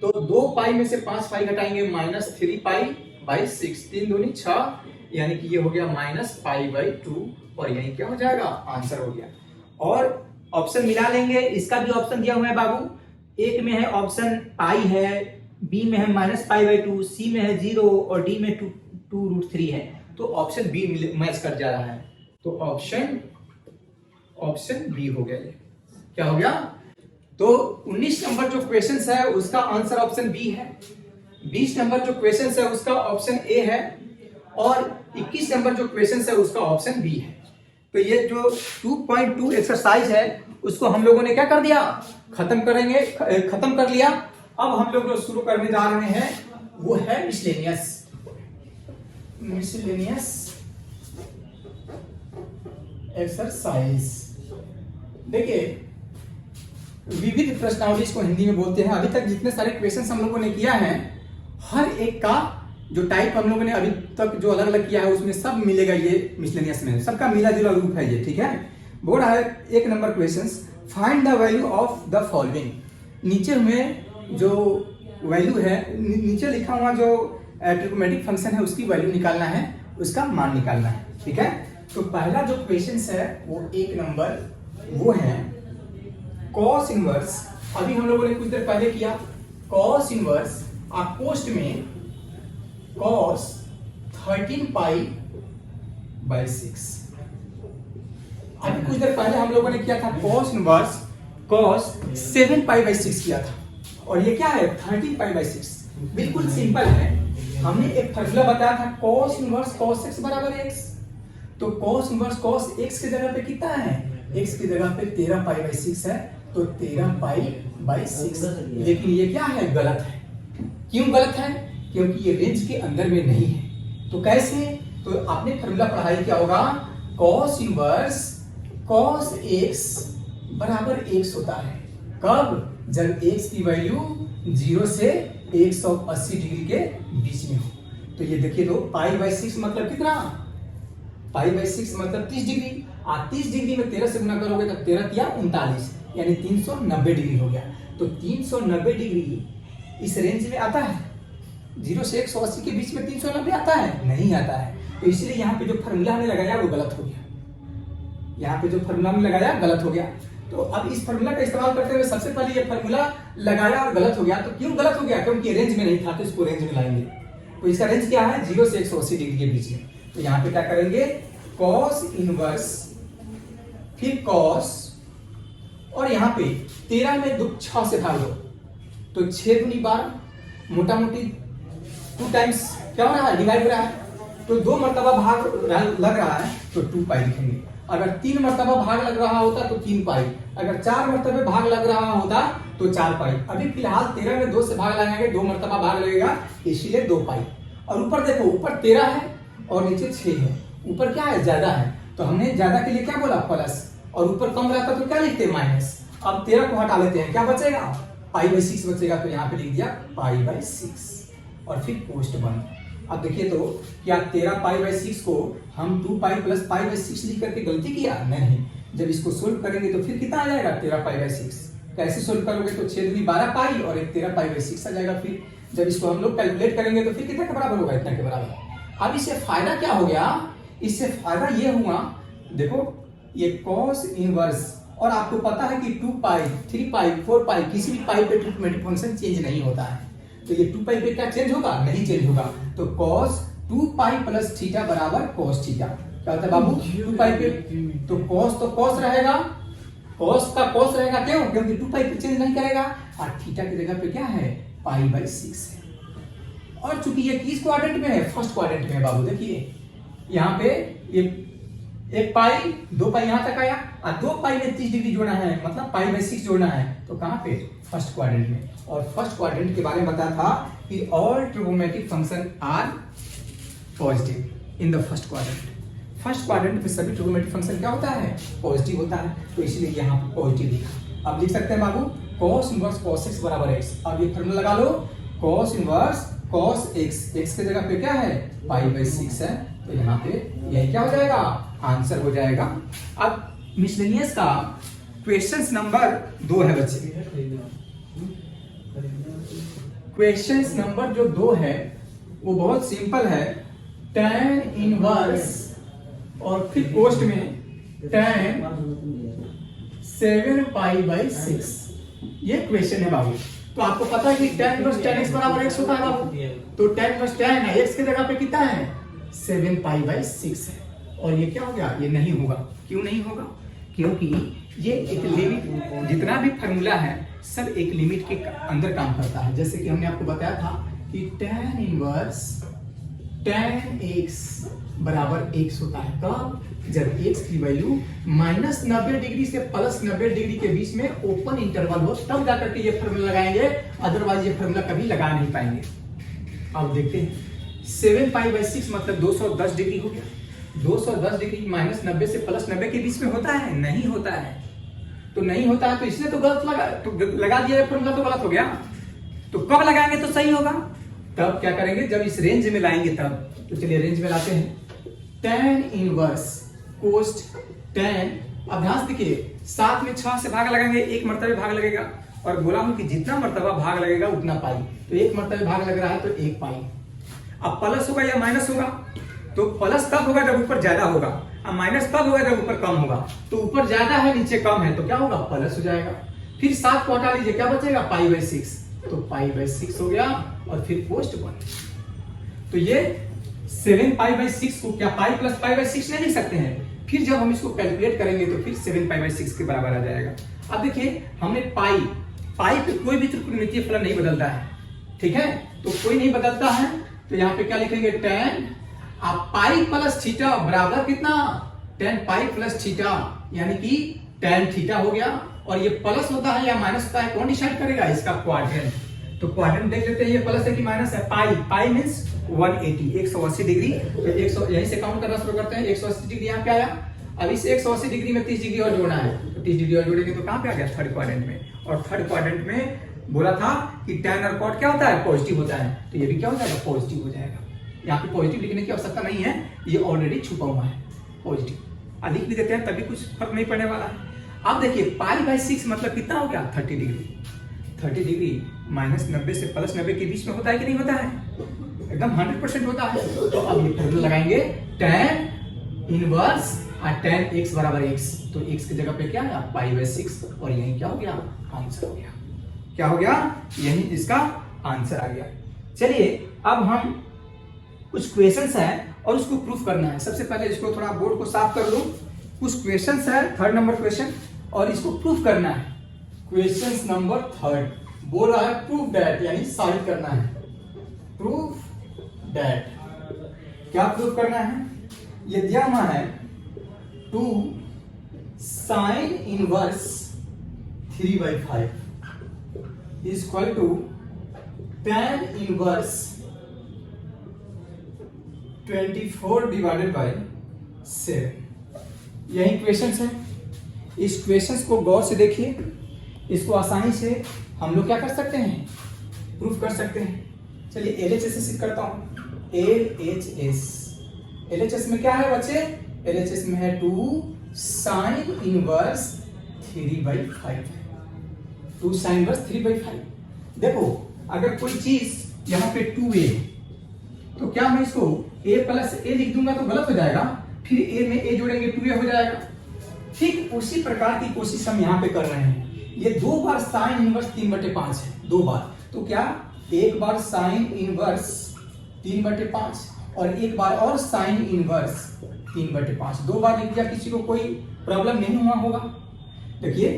तो 2π में से 5π घटाएंगे माइनस 3π/6, 3 दूनी 6, यानी कि ये हो गया -π/2, और यही क्या हो जाएगा आंसर हो गया। और ऑप्शन मिला लेंगे, इसका भी ऑप्शन दिया हुआ है बाबू, एक में है ऑप्शन पाई है, बी में है -π/2, सी में है 0 और डी में 2√3 है, तो ऑप्शन बी मैच कर जा रहा है, तो ऑप्शन बी हो गया। ये क्या हो गया, तो 19 नंबर जो क्वेश्चन है उसका आंसर ऑप्शन बी है, 20 नंबर जो क्वेश्चन है उसका ऑप्शन ए है, और 21 नंबर जो क्वेश्चन है उसका ऑप्शन बी है। तो ये जो 2.2 एक्सरसाइज है उसको हम लोगों ने क्या कर दिया, खत्म कर लिया। अब हम लोग जो शुरू करने जा रहे हैं वो है मिसलेनियस एक्सरसाइज। देखिए विविध प्रश्नावली इसको हिंदी में बोलते हैं। अभी तक जितने सारे क्वेश्चंस हम लोगों ने किया है, हर एक का जो टाइप हम लोगों ने अभी तक जो अलग अलग किया है उसमें सब मिलेगा ये मिसलेनियस में, सबका मिला जुला रूप है ये, ठीक है। बोल रहा है 1 number questions, find the value of the following. नीचे में जो वैल्यू है, नीचे लिखा हुआ जो ट्रिग्नोमेट्रिक फंक्शन है उसकी वैल्यू निकालना है, उसका मान निकालना है, ठीक है। तो पहला जो क्वेश्चन है वो 1 नंबर वो है कॉस इनवर्स। अभी हम लोगों ने कुछ देर पहले किया कॉस इनवर्स पोस्ट में कॉस 13π/6। अभी कुछ देर पहले हम लोगों ने किया था कॉस इनवर्स कॉस 7π/6 किया था, और ये क्या है 13π/6। बिल्कुल सिंपल है, हमने एक फॉर्मूला बताया था कॉस इनवर्स कॉस x बराबर x, तो कॉस इनवर्स कॉस x की जगह पे कितना है, x की जगह पे 13π/6 है, तो 13π/6। लेकिन ये क्या है, गलत है। क्यों गलत है, क्योंकि ये रेंज के अंदर में नहीं है। तो कैसे, तो आपने फॉर्मूला पढ़ाई क्या होगा, कॉस इनवर्स कॉस x बराबर x होता है, कब, जब x की वैल्यू 0 से 180 डिग्री के बीच में हो। तो ये देखिए, तो π/6 मतलब कितना, π/6 मतलब 30 डिग्री, 30 डिग्री में 13 से गुना करोगे तो 13 या 39, यानी 390 डिग्री हो गया। तो 390 डिग्री इस रेंज में आता है, 0 से 180 के बीच में 390 आता है, नहीं आता है। तो इसलिए यहाँ पे जो फॉर्मूला हमने लगाया वो गलत हो गया, यहाँ पे जो फॉर्मूला हमने लगाया गलत हो गया। तो अब इस फॉर्मूला का इस्तेमाल करते हुए सबसे पहले ये फॉर्मूला लगाया और गलत हो गया। तो क्यों गलत हो गया, क्योंकि रेंज में नहीं था, तो इसको रेंज में लाएंगे। तो इसका रेंज क्या है, 0 से 180 डिग्री के बीच में। तो यहाँ पे क्या करेंगे, कॉस इनवर्स फिर कॉस, और यहाँ पे 13 में 6 से भाग दो तो 6 दूनी 12, मोटा मोटी 2 टाइम्स क्या हो रहा है, डिवाइड हो रहा है। तो 2 मरतबा भाग लग रहा है तो 2 पाई लिखेंगे। अगर 3 मरतबा भाग लग रहा होता तो 3 पाई, अगर 4 मरतबे भाग लग रहा होता तो 4 पाई। अभी फिलहाल 13 में 2 से भाग लगाएंगे, 2 मरतबा भाग लगेगा, इसीलिए 2 पाई। और ऊपर देखो, ऊपर 13 है और नीचे 6 है, ऊपर क्या है, ज्यादा है, तो हमने ज्यादा के लिए क्या बोला, प्लस, और ऊपर कम रहता तो क्या लिखते हैं, माइनस। अब 13 को हटा लेते हैं, क्या बचेगा, पाई/6 बचेगा, तो यहाँ पे लिख दिया पाई/6 और फिर पोस्ट 1। अब देखिए तो क्या 13 पाई/6 को हम 2 पाई प्लस पाई/6 लिख करके गलती किया, नहीं। जब इसको सोल्व करेंगे तो फिर कितना आ जाएगा, 13 पाई/6। कैसे सोल्व करोगे, तो 6 दूनी 12 पाई और एक 13 पाई/6 आ जाएगा। फिर जब इसको हम लोग कैलकुलेट करेंगे तो फिर कितना के बराबर होगा, इतना के बराबर। अब इससे फायदा क्या हो गया, इससे फायदा ये हुआ, देखो ये कॉस इनवर्स, और आपको पता है कि 2 पाई 3 पाई 4 पाई किसी भी पाई पे ट्रीटमेंट फंक्शन चेंज नहीं होता है, तो ये 2 पाई पे क्या चेंज होगा, नहीं चेंज होगा। तो cos 2 पाई प्लस थीटा बराबर cos थीटा। क्या होता है बाबू, 2 पाई पे तो cos रहेगा, cos का cos रहेगा, क्यों, क्योंकि 2 पाई पे चेंज नहीं करेगा, और थीटा की जगह पे क्या है, पाई/6 है। और चूंकि ये किस क्वाड्रेंट में है, फर्स्ट क्वाड्रेंट में है बाबू। देखिए यहाँ पे ये 1 पाई 2 पाई यहाँ तक आया, और 2 पाई में 30 डिग्री जोड़ना है, मतलब पाई/6 जोड़ना है, तो कहाँ पे, फर्स्ट क्वाड्रेंट में। और फर्स्ट क्वाड्रेंट के बारे में बताया था कि all trigonometric function are positive in the first quadrant. First quadrant में सभी ट्रिगोनोमेट्रिक फंक्शन क्या होता है, पॉजिटिव होता है, तो इसलिए यहाँ पे पॉजिटिव लिखा। अब लिख सकते हैं बाबू cos इनवर्स cos x बराबर x। अब ये फॉर्मूला लगा लो, cos inverse cos x, x के जगह पे क्या है, पाई/6 है, तो यहाँ पे यही क्या हो जाएगा, आंसर हो जाएगा। अब मिसलेनियस का क्वेश्चन नंबर 2 है बच्चे। क्वेश्चन नंबर जो 2 है वो बहुत सिंपल है, tan इनवर्स और फिर पोस्ट में tan 7 पाई/6, ये क्वेश्चन है बाबू। तो आपको पता है कि tan इनवर्स tan x बराबर x होता है बाबू, तो tan इनवर्स tan है, x के जगह पे कितना है, 7 पाई/6 है। और ये क्या हो गया, ये नहीं होगा। क्यों नहीं होगा, क्योंकि ये एक लिमिट, जितना भी फॉर्मूला है सब एक लिमिट के अंदर काम करता है। जैसे कि हमने आपको बताया था कि tan इनवर्स tan x बराबर x होता है, कब, जब x की वैल्यू -90 डिग्री से +90 डिग्री के बीच में ओपन इंटरवल हो, तब जाकर के ये फॉर्मूला लगाएंगे, अदरवाइज ये फॉर्मूला कभी लगा नहीं पाएंगे। अब देखते हैं 7 पाई/6 मतलब 210 डिग्री हो गया। 210 डिग्री -90 से +90 के बीच में होता है, नहीं होता है, तो नहीं होता है, तो इसलिए तो गलत लगा, तो लगा दिया फॉर्मूला तो गलत हो गया। तो कब लगाएंगे तो सही होगा, तब क्या करेंगे, जब इस रेंज में लाएंगे तब। तो चलिए रेंज में लाते हैं, tan इनवर्स कोस्ट tan। अब ध्यान से देखिए, 7 में 6 से भाग लगाएंगे, 1 मरतबे भाग लगेगा, और बोला हूं कि जितना मरतबा भाग लगेगा उतना पाई, तो 1 मरतबे भाग लग रहा है तो 1 पाई। अब प्लस होगा या माइनस होगा, तो प्लस तब होगा जब ऊपर ज्यादा होगा, और माइनस तब होगा जब ऊपर कम होगा। तो ऊपर ज्यादा है नीचे कम है, तो क्या होगा, प्लस हो जाएगा। फिर 7 को हटा लीजिए, क्या बचेगा, पाई/6, तो पाई/6 हो गया, और फिर पोस्ट 1। तो ये 7 पाई/6 को क्या पाई प्लस पाई/6 नहीं लिख सकते हैं, फिर जब हम इसको कैलकुलेट करेंगे तो फिर 7 पाई/6 के बराबर आ जाएगा। अब देखिए हमने पाई पे कोई भी त्रिकोणमितीय फलन नहीं बदलता है, ठीक है, तो कोई नहीं बदलता है, तो यहाँ पे क्या लिखेंगे, tan पाई प्लस थीटा बराबर कितना, tan पाई प्लस थीटा, यानी कि tan थीटा हो गया। और ये प्लस होता है या माइनस होता है, कौन डिसाइड करेगा, इसका क्वाड्रेंट। तो क्वाड्रेंट देख लेते हैं, ये प्लस है कि माइनस है, पाई मींस 180 डिग्री, तो 100 यहीं से काउंट करना शुरू करते हैं। 180 डिग्री यहाँ पे आया, अब इस 180 डिग्री में 30 डिग्री और जोड़ना है, तो 30 डिग्री और जोड़ेंगे तो कहाँ पे आ गया, थर्ड क्वाड्रेंट में। और थर्ड क्वाड्रेंट में बोला था कि tan और cot क्या होता है, पॉजिटिव होता है, तो ये भी क्या हो जाएगा, पॉजिटिव हो जाएगा। यहाँ पे पॉजिटिव लिखने की आवश्यकता नहीं है, ये ऑलरेडी छुपा हुआ है पॉजिटिव। अधिक भी देते हैं तभी कुछ फर्क नहीं पड़ने वाला है। अब देखिए पाई/6 मतलब कितना हो गया, 30 डिग्री। 30 डिग्री -90 से +90 के बीच में होता है कि नहीं होता है, एकदम 100% होता है। तो अब ये फॉर्मूला लगाएंगे, tan इनवर्स tan x बराबर x, तो x की जगह पे क्या है, पाई/6, और यही क्या हो गया, आंसर हो गया। क्या हो गया, यही इसका आंसर आ गया। चलिए अब हम कुछ क्वेश्चंस हैं और उसको प्रूफ करना है। सबसे पहले इसको थोड़ा बोर्ड को साफ कर लो, कुछ क्वेश्चंस है, थर्ड नंबर क्वेश्चन, और इसको प्रूफ करना है। क्वेश्चन नंबर थर्ड बोल रहा है प्रूफ दैट, यानी साबित करना है। प्रूफ दैट, क्या प्रूफ करना है? ये दिया हुआ है 2 sin inverse 3/5 is equal to tan inverse 24 divided by 7। यही क्वेश्चंस है। इस क्वेश्चंस को गौर से देखिए, इसको आसानी से हम लोग क्या कर सकते हैं, प्रूफ कर सकते हैं। चलिए एलएचएस से करता हूं। एलएचएस में क्या है बच्चे? एलएचएस में है 2 sin इनवर्स 3/5, 2 sin इनवर्स 3/5। देखो अगर कोई चीज यहाँ पे 2a तो क्या मैं इसको a प्लस a लिख दूंगा तो गलत हो जाएगा, फिर a में a जोड़ेंगे 2a हो जाएगा। ठीक उसी प्रकार की कोशिश हम यहाँ पे कर रहे हैं। ये 2 बार साइन इनवर्स 3/5 है, 2 बार, तो क्या एक बार साइन इनवर्स 3/5 और एक बार और साइन इनवर्स 3/5, 2 बार लिख दिया, किसी को कोई प्रॉब्लम नहीं हुआ होगा। देखिए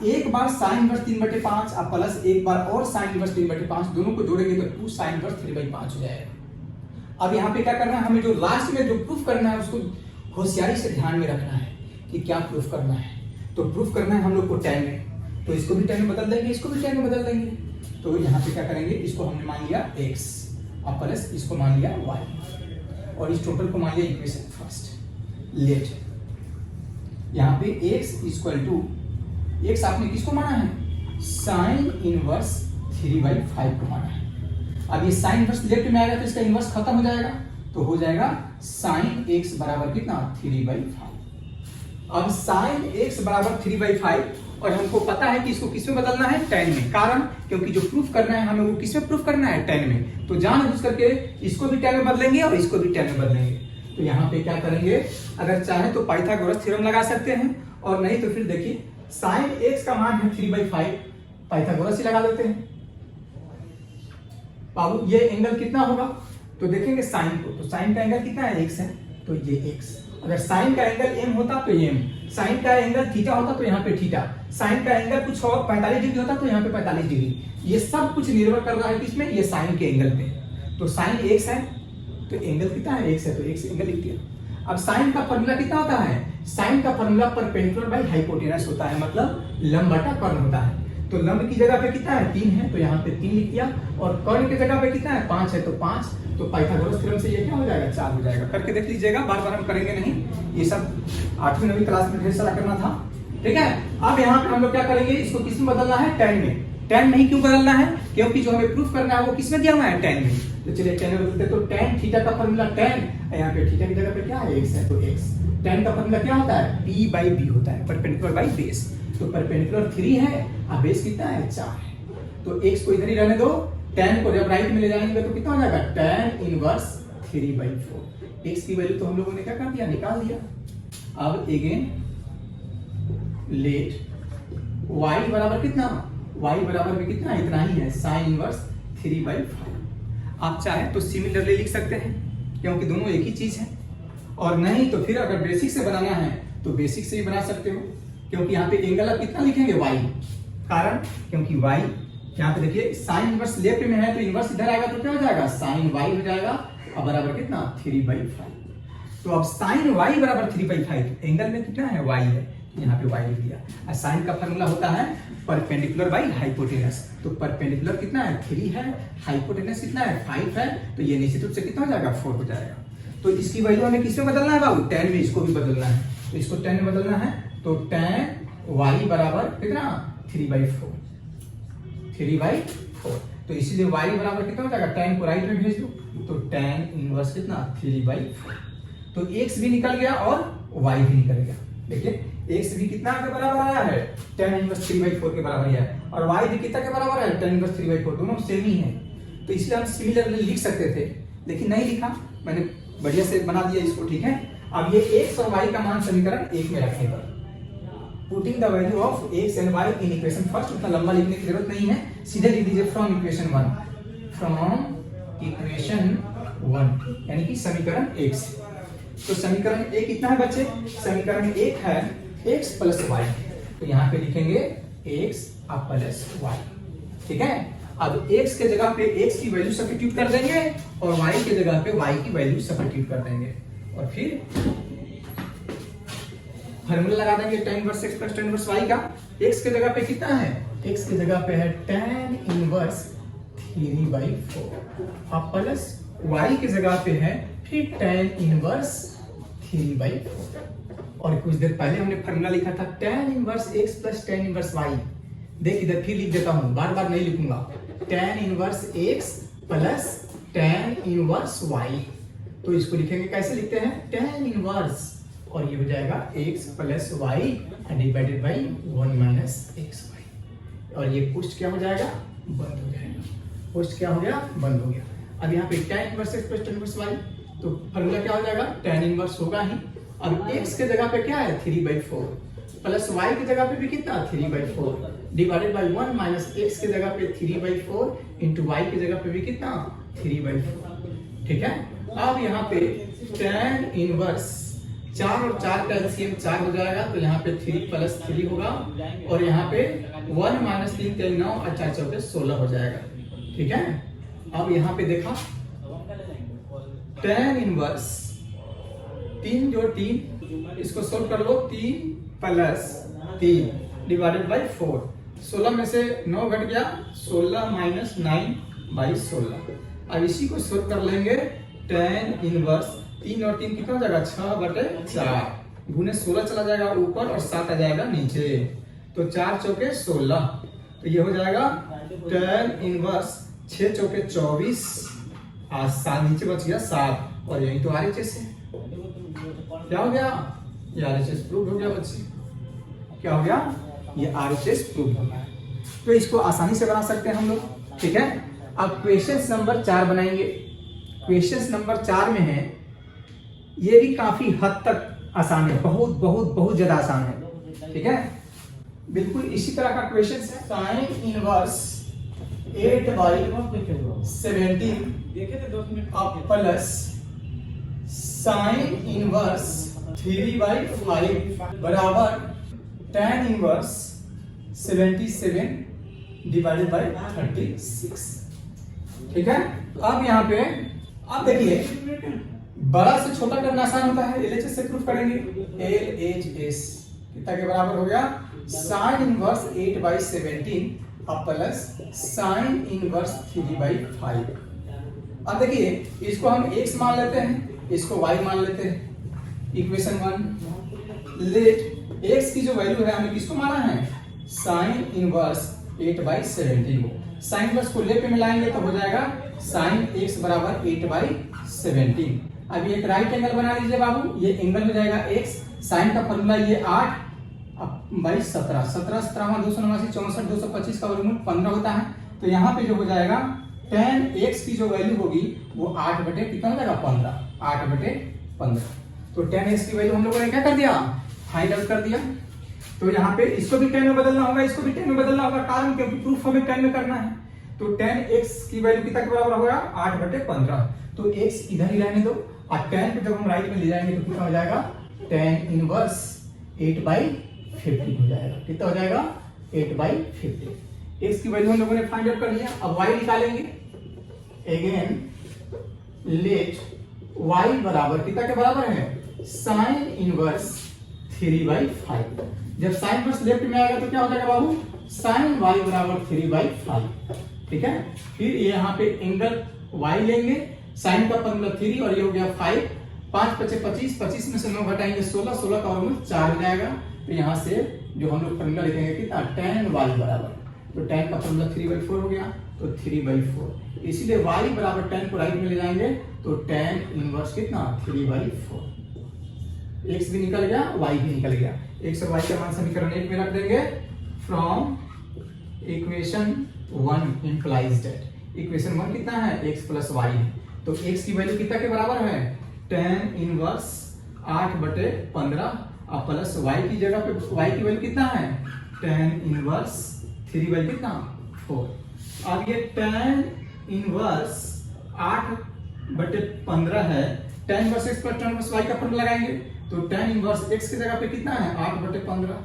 एक बार साइन इनवर्स 3/5 और प्लस एक बार और साइन इनवर्स 3/5, दोनों को जोड़ेंगे तो 2 साइन इनवर्स 3/5 हो जाएगा। अब यहाँ पे क्या करना है, हमें जो लास्ट में जो प्रूफ करना है उसको होशियारी से ध्यान में रखना है कि क्या प्रूफ करना है। तो प्रूफ करना है हम लोग को tan में, तो इसको भी tan में बदल देंगे, इसको भी tan में बदल देंगे। तो यहाँ पे क्या करेंगे, इसको हमने मान लिया x और प्लस इसको मान लिया y और इस टोटल को मान लिया इक्वेशन फर्स्ट। लेट यहाँ पे x इक्वल टू x आपने किसको माना है? साइन इनवर्स 3/5 को माना है। अब ये साइन इनवर्स लेफ्ट में आएगा तो इसका इनवर्स खत्म हो जाएगा, तो हो जाएगा साइन x बराबर कितना? 3/5। अब साइन x बराबर 3/5 और हमको पता है कि इसको किसमें बदलना है? tan में। कारण क्योंकि जो प्रूफ करना है हमें वो किसमें प्रूफ करना है? tan में। तो जानबूझ करके इसको भी tan में बदलेंगे और इसको भी tan में बदलेंगे। तो यहाँ पे क्या करेंगे, अगर चाहे तो पाइथागोरस थ्योरम लगा सकते हैं और नहीं तो फिर देखिए साइन x का मान है 3/5, पाइथागोरस ही लगा देते हैं। बाबू ये एंगल कितना होगा? तो देखेंगे साइन को, तो साइन का एंगल कितना है? x है, तो ये x। अगर साइन का एंगल m होता तो m, साइन का एंगल थीटा होता तो यहाँ पे थीटा, साइन का एंगल कुछ और 45 डिग्री होता तो यहाँ पे 45 डिग्री। ये सब कुछ निर्भर कर रहा है किसमें? ये साइन के एंगल पे। तो साइन x है तो एंगल कितना है? x है, तो x एंगल लिख दिया। अब साइन का फॉर्मूला कितना होता है? साइन का फॉर्मूला परपेंडिकुलर बाय हाइपोटेनस होता है, मतलब लंब बटा कर्ण होता है। तो लंब की जगह पे कितना है? 3 है, तो यहाँ पे 3 लिख दिया, और कर्ण की जगह पे कितना है? 5 है, तो 5। तो पाइथागोरस थ्योरम से ये क्या हो जाएगा? 4 हो जाएगा। करके देख लीजिएगा, बार बार हम करेंगे नहीं, ये सब 8वीं 9वीं क्लास में ढेर सारा करना था। ठीक है, अब यहाँ पे हम लोग क्या करेंगे, इसको किसमें बदलना है? tan में। tan नहीं क्यों बदलना है? क्योंकि जो हमें प्रूफ करना है वो किसमें दिया हुआ है? tan में। तो चलिए tan में बदलते, तो tan थीटा का फॉर्मूला tan, यहाँ पे थीटा की जगह पे क्या है? x है, तो x। tan का फॉर्मूला क्या होता है? p/b होता है, परपेंडिकुलर बाय बेस। तो परपेंडिकुलर 3 है और बेस कितना है? 4 है। तो x को इधर ही रहने दो, tan को जब राइट में ले जाएंगे तो कितना हो जाएगा? tan inverse 3/4। x की वैल्यू तो हम लोगों ने क्या कर दिया? निकाल दिया। अब अगेन लेट y बराबर कितना? y बराबर भी कितना? इतना ही है, साइन इनवर्स 3/5। आप चाहे तो सिमिलरली लिख सकते हैं क्योंकि दोनों एक ही चीज है, और नहीं तो फिर अगर बेसिक से बनाना है तो बेसिक से भी बना सकते हो, क्योंकि यहाँ पे एंगल आप कितना लिखेंगे? y। कारण क्योंकि y यहाँ पे देखिए साइन इनवर्स लेफ्ट में है तो इनवर्स इधर आएगा तो क्या हो जाएगा? साइन y हो जाएगा, और बराबर कितना? 3/5। तो अब साइन y बराबर 3/5, एंगल में कितना है? y है, यहाँ पे y लिख दिया। और साइन का फॉर्मूला होता है परपेंडिकुलर बाय हाइपोटेनस। तो परपेंडिकुलर कितना है? 3 है, हाइपोटेनस कितना है? 5 है, तो ये निश्चित रूप से कितना हो जाएगा? 4 हो जाएगा। तो इसकी वैल्यू हमें किसमें बदलना है बाबू? tan में। इसको भी बदलना है, तो इसको tan में बदलना है, तो tan y बराबर कितना? 3/4। तो इसीलिए y बराबर कितना हो जाएगा? tan को राइट में भेज दो, तो tan इनवर्स कितना? 3/4। तो x भी निकल गया और y भी निकल गया। देखिए x भी कितना के बराबर आया है? tan इनवर्स 3/4 के बराबर है, और y भी कितना के बराबर है? tan इनवर्स 3/4, दोनों सेम ही है। तो इसलिए हम सिमिलरली लिख सकते थे, लेकिन नहीं लिखा, मैंने बढ़िया से बना दिया इसको। ठीक है, अब ये x और y का मान समीकरण 1 में रखने पर putting the value of x and y in equation first, उतना लंबा लिखने की जरूरत नहीं है, सीधे लिख दीजिए फ्रॉम इक्वेशन 1, फ्रॉम इक्वेशन 1 यानी कि समीकरण 1 से। तो समीकरण एक कितना है बच्चे? समीकरण एक है x प्लस वाई, तो यहाँ पे लिखेंगे x प्लस वाई। ठीक है, अब x के जगह पे x की वैल्यू सब्स्टिट्यूट कर देंगे और y के जगह पे y की वैल्यू सब्स्टिट्यूट कर देंगे और फिर फार्मूला लगा देंगे tan inverse x plus tan inverse y का। x के जगह पे कितना है? x के जगह पे है tan इनवर्स 3/4 अब प्लस y की जगह पे है फिर tan इनवर्स 3/4 और कुछ देर पहले हमने फार्मूला लिखा था tan inverse x plus tan inverse y। देख इधर फिर लिख देता हूं, बार बार नहीं लिखूंगा। tan inverse x plus tan inverse y, तो इसको लिखेंगे कैसे लिखते हैं? tan इनवर्स और ये हो जाएगा x plus y divided by 1 minus xy और ये पुष्ट क्या हो जाएगा? बंद हो जाएगा। पुष्ट क्या हो गया? बंद हो गया। अब यहाँ पे tan inverse x plus tan inverse y, तो फॉर्मूला क्या हो जाएगा? tan इनवर्स होगा ही। अब x के जगह पे क्या है? 3/4 प्लस y की जगह पे भी कितना? 3/4 डिवाइडेड बाई 1 माइनस x के जगह पे 3/4 इंटू y की जगह पे भी कितना? 3/4। ठीक है, अब यहाँ पे tan इनवर्स 4 और 4 का एलसीएम 4 हो जाएगा, तो यहाँ पे 3 प्लस 3 होगा और यहाँ पे 1 माइनस 3 3 9 और 4 4 16 हो जाएगा। ठीक है, अब यहाँ पे देखा tan इनवर्स 3 जोड़ 3, इसको सोल्व कर लो। 3 प्लस 3 डिवाइडेड बाई 4, 16 में से 9 घट गया, 16 माइनस 9/16। अब इसी को सोल्व कर लेंगे। tan इनवर्स 3 और 3 कितना हो जाएगा? 6/4 गुने 16 चला जाएगा ऊपर और 7 आ जाएगा नीचे, तो 4 चौके 16, तो ये हो जाएगा tan इनवर्स 6 चौके 24 और 7 नीचे बच गया 7 और यही तो RHS है। क्या हो गया? ये RHS प्रूव हो गया बच्चे। क्या हो गया? ये RHS प्रूव हो गया। तो इसको आसानी से बना सकते हैं हम लोग। ठीक है, अब क्वेश्चन नंबर 4 बनाएंगे। क्वेश्चन नंबर 4 में है, ये भी काफी हद तक आसान है, बहुत बहुत बहुत ज्यादा आसान है। ठीक है, बिल्कुल इसी तरह का क्वेश्चन है। साइन इनवर्स 8/17 अब प्लस साइन इनवर्स 3/5 बराबर tan इनवर्स 77 डिवाइडेड बाई 36। ठीक है, अब यहाँ पे आप देखिए, बड़ा से छोटा करना आसान होता है, LHS से प्रूफ करेंगे। LHS कितना के बराबर हो गया? साइन इनवर्स 8/17 अब प्लस साइन इनवर्स 3/5। अब देखिए, इसको हम x मान लेते हैं, इसको y मान लेते हैं। इक्वेशन 1, लेट x की जो वैल्यू है हमने किसको माना है? साइन इनवर्स 8/17 को। साइन इनवर्स को लेफ्ट में मिलाएंगे तो हो जाएगा साइन x बराबर 8/17। अभी एक राइट एंगल बना लीजिए बाबू, ये एंगल हो जाएगा x। साइन का फॉर्मूला ये 8 बाई 17, 17 17 289 64 225 का वर्गमूल 15 होता है। तो यहाँ पे जो हो जाएगा tan x की जो वैल्यू होगी वो 8 बटे कितना हो जाएगा? 15, 8/15। तो tan x की वैल्यू हम लोगों ने क्या कर दिया? फाइंड आउट कर दिया। तो यहाँ पे इसको भी 10 में बदलना होगा, इसको भी 10 में बदलना होगा, कारण क्योंकि प्रूफ हमें 10 में करना है। तो tan x की वैल्यू कितना के बराबर होगा? 8/15। तो x इधर ही रहने दो और tan को जब हम राइट में ले जाएंगे तो कितना हो जाएगा? tan इनवर्स 8/50 हो जाएगा। कितना हो जाएगा? 8/50। x की वैल्यू हम लोगों ने फाइंड आउट कर लिया। अब y निकालेंगे। अगेन लेट y बराबर कितना के बराबर है? Sign inverse 3/5। जब साइन इनवर्स लेफ्ट में आएगा तो क्या हो जाएगा बाबू? साइन y बराबर 3/5। ठीक है, फिर यहाँ पे एंगल y लेंगे, साइन का फॉर्मूला 3 और ये हो गया 5, 5 5 25, 25 में से 9 घटाएंगे 16, 16 का वर्गमूल 4 हो जाएगा। तो यहाँ से जो हम लोग फॉर्मूला लिखेंगे कितना? tan y बराबर, तो tan का फॉर्मूला 3/4 हो गया, तो 3/4। इसीलिए y बराबर tan को राइट में ले जाएंगे तो tan इनवर्स कितना? 3/4। x भी निकल गया, y भी निकल गया। x और y का मान समीकरण 1 में रख देंगे। From equation 1 implies that equation 1 कितना है? x प्लस y है। तो x की वैल्यू कितना के बराबर है? tan इनवर्स 8/15 और प्लस y की जगह पे y की वैल्यू कितना है? tan inverse 3/4। अब ये tan इनवर्स 8/15 है, tan inverse x plus tan inverse y का फॉर्मूला लगाएंगे तो tan इनवर्स x की जगह पे कितना है 8/15,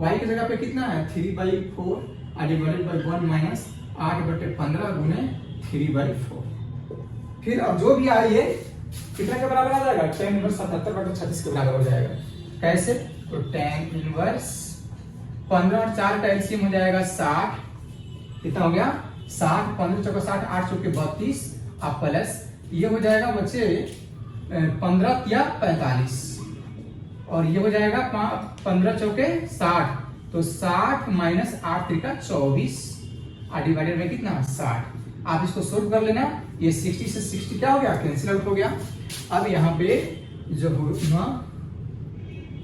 y की जगह पे कितना है 3/4 डिवाइडेड बाय 1 माइनस 8/15 गुने 3/4। फिर अब जो भी आए ये कितने के बराबर आ जाएगा tan इनवर्स 77/36 के बराबर हो जाएगा। कैसे? तो tan इनवर्स 15 और 4 का एलसीएम हो जाएगा 60, कितना हो गया 60, 15 चौका 60, 8 चौके 32 अब प्लस ये हो जाएगा बच्चे 15 या 45 और ये हो जाएगा 15 चौके 60, तो 60 माइनस 8 त्रिका 24 डिवाइडेड बाय कितना 60। आप इसको सोल्व कर लेना, ये 60 से 60 क्या हो गया कैंसिल आउट हो गया। अब यहाँ पे जो होगा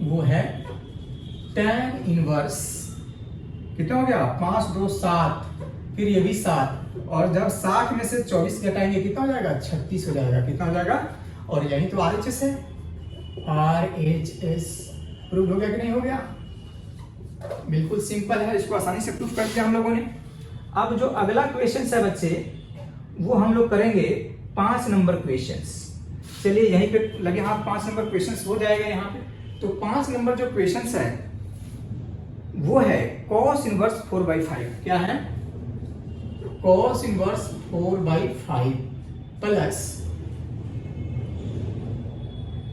वो है tan इनवर्स कितना हो गया 5 2 7, फिर ये भी 7 और जब 60 में से 24 घटाएंगे कितना हो जाएगा 36 हो जाएगा। कितना हो जाएगा? और यही तो RHS है, RHS प्रूव हो गया कि नहीं हो गया? बिल्कुल सिंपल है, इसको आसानी से प्रूव कर दिया हम लोगों ने। अब जो अगला क्वेश्चन है बच्चे वो हम लोग करेंगे 5 नंबर क्वेश्चंस। चलिए यहीं पे लगे हाथ 5 नंबर क्वेश्चंस हो जाएगा यहाँ पे। तो 5 नंबर जो क्वेश्चंस है वो है cos इनवर्स 4/5। क्या है? cos inverse 4/5 plus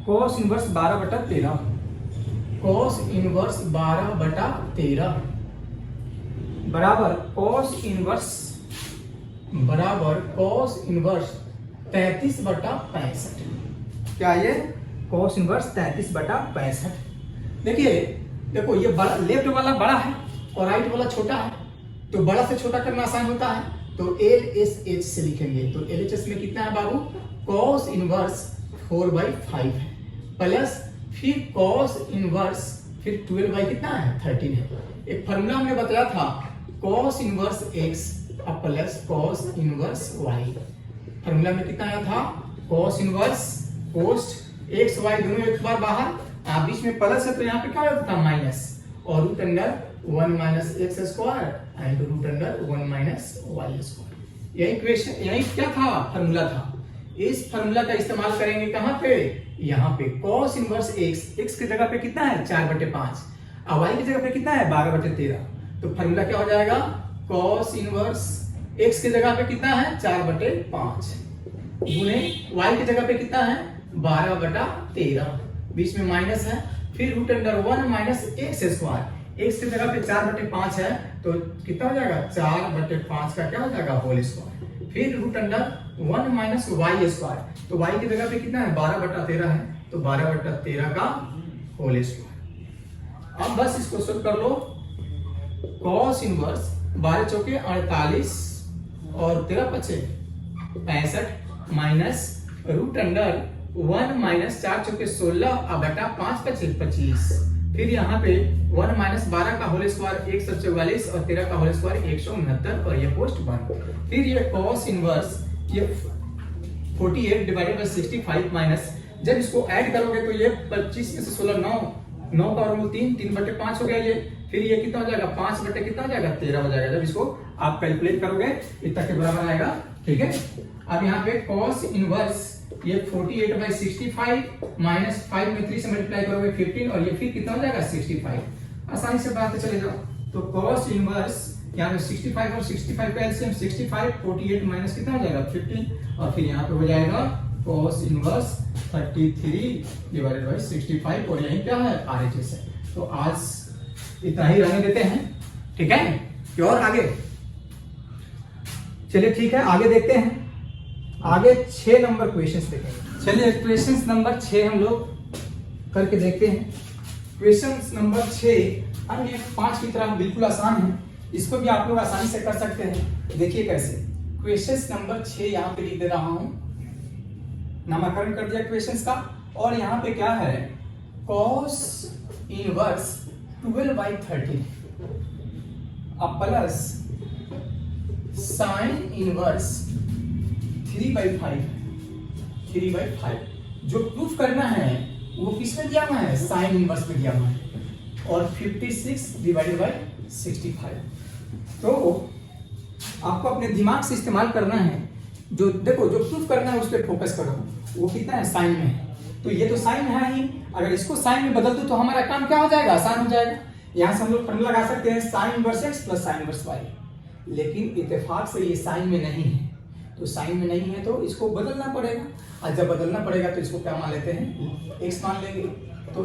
cos inverse 12/13, cos inverse 12/13 बराबर cos इनवर्स 33/65। क्या ये cos इनवर्स 33/65? देखिए देखो ये बड़ा लेफ्ट वाला बड़ा है और राइट वाला छोटा है, तो बड़ा से छोटा करना आसान होता है, तो LSH से लिखेंगे। तो LHS में कितना है बाबू cos इनवर्स 4/5 है प्लस फिर cos इनवर्स फिर 12 कितना है 13 है। एक फॉर्मूला हमने बताया था cos inverse x plus cos inverse y। Formula में कितना आया था cos इनवर्स कोस्ट x y दोनों एक बार बाहर, आप बीच में प्लस है तो यहाँ पे क्या होता था माइनस और root under 1 minus x square and root under 1 minus y square. यही क्वेश्चन यही क्या था फॉर्मूला था। इस फॉर्मूला का इस्तेमाल करेंगे कहाँ पे? यहाँ पे cos इनवर्स x की जगह पे कितना है 4/5 और y की जगह पे कितना है 12/13, तो फॉर्मूला क्या हो जाएगा cos इनवर्स x की जगह पे कितना है 4/5 गुणे y की जगह पे कितना है 12/13, बीच में माइनस है, फिर root under 1 minus x square, x की जगह पे 4/5 है तो कितना हो जाएगा 4/5 का क्या हो जाएगा होल स्क्वायर, फिर root under 1 minus y square, तो वाई की जगह पे कितना है 12/13 है तो 12/13 का होल स्क्वायर। अब बस इसको सोल्व कर लो। cos इनवर्स 12 चौके 48 और 13 पचे 65 माइनस रूट अंडर 1 माइनस 4 चौके 16 बटा 5 पचे 25, फिर यहाँ पे 1 माइनस 12 का होल स्क्वायर 144 और 13 का होल स्क्वायर 169 और ये पोस्ट 1, फिर ये cos इनवर्स ये 48 डिवाइडेड बाय 65 माइनस जब इसको ऐड करोगे तो ये 25 में से 16 9 का वर्गमूल 3/5 हो गया ये, फिर ये कितना हो जाएगा 5 बटे कितना हो जाएगा 13 हो जाएगा। जब इसको आप कैलकुलेट करोगे इतना के बराबर आएगा। ठीक है, अब यहाँ पे cos इनवर्स ये 48/65 माइनस 5 में 3 से मल्टीप्लाई करोगे 15 और ये फिर कितना हो जाएगा 65। आसानी से बात चले जाओ तो cos इनवर्स यहाँ पे 65 और 65 का एलसीएम 65, 48 माइनस कितना हो जाएगा 15 और फिर यहाँ पे हो जाएगा cos इनवर्स 33 डिवाइडेड बाय 65 और यही क्या है RHS है। तो आज इतना ही रहने देते हैं, ठीक है कि और आगे चलिए ठीक है आगे देखते हैं। आगे 6 नंबर क्वेश्चंस देखेंगे। चलिए क्वेश्चंस नंबर 6 हम लोग करके देखते हैं। क्वेश्चंस नंबर 6 अन्य 5 की तरह बिल्कुल आसान है, इसको भी आप लोग आसानी से कर सकते हैं। देखिए कैसे, क्वेश्चंस नंबर 6 यहाँ पे लिख दे रहा हूं, नामकरण कर दिया क्वेश्चंस का, और यहाँ पे क्या है cos इनवर्स 12/13 अब प्लस sin इनवर्स 3/5 जो प्रूफ करना है वो किसमें दिया हुआ है sin इनवर्स में दिया हुआ है और 56 डिवाइडेड बाय 65। तो आपको अपने दिमाग से इस्तेमाल करना है, जो देखो जो प्रूफ करना है उस पर फोकस करो। वो कितना है साइन में है तो ये तो साइन है ही, अगर इसको साइन में बदल दूं तो हमारा काम क्या हो जाएगा, आसान हो जाएगा। यहां से हम लोग फॉर्मूला लगा सकते हैं sine inverse x plus sine inverse y, लेकिन इत्तेफाक से ये साइन में नहीं है, तो साइन में नहीं है तो इसको बदलना पड़ेगा, और जब बदलना पड़ेगा तो इसको क्या मान लेते हैं, x मान लेंगे। तो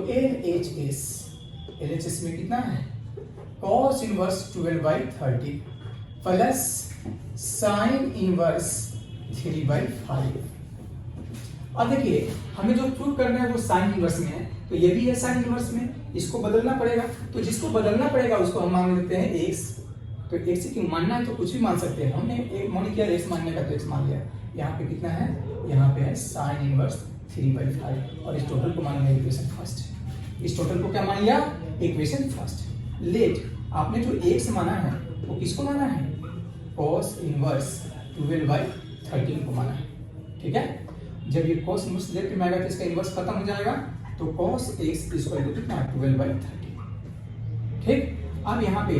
LHS में कितना है, cos inverse 12/30 plus sign inverse 3/5। अब देखिए हमें जो प्रूव करना है वो साइन इनवर्स में है, तो ये भी है साइन इनवर्स में, इसको बदलना पड़ेगा, तो जिसको बदलना पड़ेगा उसको हम मान लेते हैं x। तो x क्यों मानना है तो कुछ भी मान सकते हैं, हमने एक मान किया x मानने का तो x मान लिया। यहाँ पे कितना है, यहाँ पे है साइन इनवर्स 3/5, और इस टोटल को मान लिया इक्वेशन फर्स्ट। इस टोटल को क्या मान लिया, इक्वेशन फर्स्ट। लेट आपने जो x माना है वो किसको माना है, cos इनवर्स 12/13 को माना है, ठीक है। जब ये cos इनवर्स लेफ्ट में आएगा तो इसका इनवर्स खत्म हो जाएगा, तो cos x इक्वल टू कितना 12/13, ठीक। अब यहाँ पे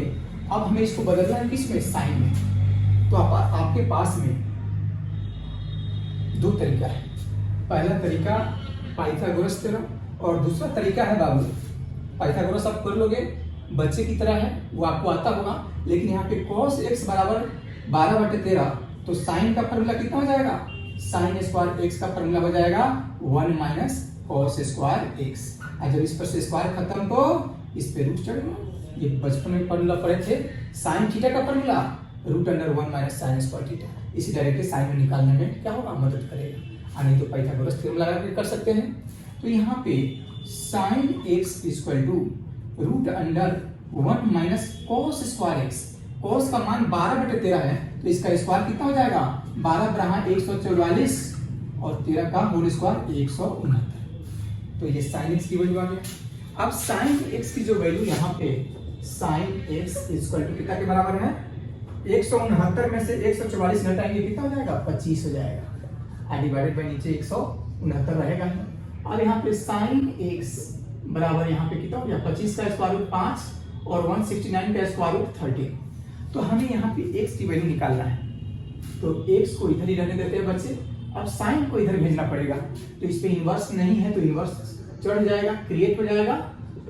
अब हमें इसको बदलना है किसमें, साइन में। तो आपके पास में दो तरीका है, पहला तरीका पाइथागोरस थ्योरम, और दूसरा तरीका है बाबू, पाइथागोरस आप कर लोगे, बच्चे की तरह है वो आपको आता होगा, लेकिन यहाँ पे cos x बराबर 12/13, तो साइन का फॉर्मूला कितना हो जाएगा, साइन स्क्वायर x का फॉर्मूला हो जाएगा 1 माइनस cos स्क्वायर x। जब इस पर से स्क्वायर खत्म तो इस पे रूट चढ़ेगा, ये बचपन में फॉर्मूला पढ़े थे, साइन थीटा का formula √1 minus sine square theta, इसी डायरेक्टली साइन में निकालने में क्या होगा, मदद करेगा। नहीं तो पाइथागोरस थ्योरम लगा के कर सकते हैं। तो यहाँ पे sine x equal to √1 minus cos square x, cos का मान 12/13 है, तो इसका स्क्वायर कितना हो जाएगा, 12 बराहा 144 और 13 का होल स्क्वायर 169, तो ये साइन x की वैल्यू आ गया। अब साइन x की जो वैल्यू यहाँ पे साइन x इक्वल टू कितना के बराबर है, 169 में से 144 घटाएंगे कितना हो जाएगा, 25 हो जाएगा, डिवाइडेड बाय नीचे 169 रहेगा। और यहाँ पे साइन x बराबर यहाँ पे कितना हो गया, 25 का स्क्वायर रूट 5 और 169 का स्क्वायर रूट 13। तो हमें यहाँ पे x की वैल्यू निकालना है, तो x को इधर ही रहने देते हैं बच्चे, अब साइन को इधर भेजना पड़ेगा, तो इस पे इनवर्स नहीं है तो इनवर्स चढ़ जाएगा, क्रिएट हो जाएगा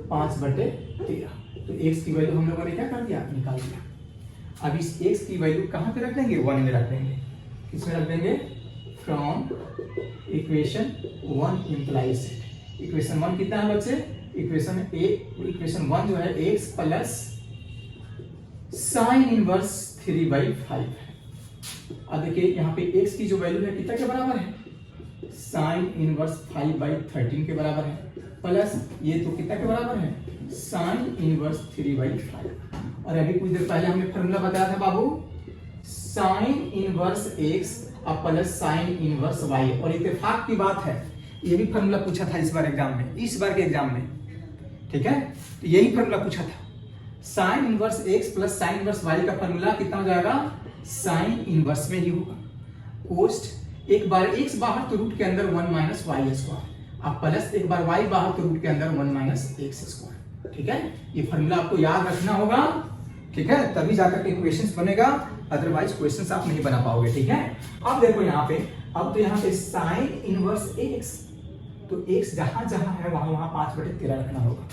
5/13। तो x की वैल्यू हम लोगों ने क्या कर दिया, निकाल दिया। अब इस x की वैल्यू कहाँ पे रख देंगे, 1 में रख देंगे, किसमें रख देंगे, from equation 1 implies set. Equation 1 कितना है बच्चे, इक्वेशन 1 जो है x प्लस साइन इनवर्स 3/5 है। अब देखिए यहाँ पे x की जो वैल्यू है कितना के बराबर है, साइन इनवर्स 5/13 के बराबर है, प्लस ये तो कितना के बराबर है, साइन इनवर्स 3/5। और अभी कुछ देर पहले हमने फॉर्मूला बताया था बाबू, साइन इनवर्स x और प्लस साइन इनवर्स y, और इत्तेफाक की बात है ये भी फॉर्मूला पूछा था इस बार एग्जाम में, इस बार के एग्जाम में, ठीक है। तो यही फॉर्मूला पूछा था, sine inverse x plus sine inverse y का फॉर्मूला कितना हो जाएगा, साइन इनवर्स में ही होगा। पोस्ट एक बार x बाहर तो रूट के अंदर 1 माइनस वाई स्क्वायर, अब प्लस एक बार y बाहर तो रूट के अंदर 1 माइनस x स्क्वायर, ठीक है। ये फॉर्मूला आपको याद रखना होगा, ठीक है, तभी जाकर के इक्वेशंस बनेगा, अदरवाइज क्वेश्चंस आप नहीं बना पाओगे, ठीक है। अब देखो यहाँ पे, अब तो यहाँ पे साइन इनवर्स x, तो x जहां जहां है वहां वहां 5/13 रखना होगा,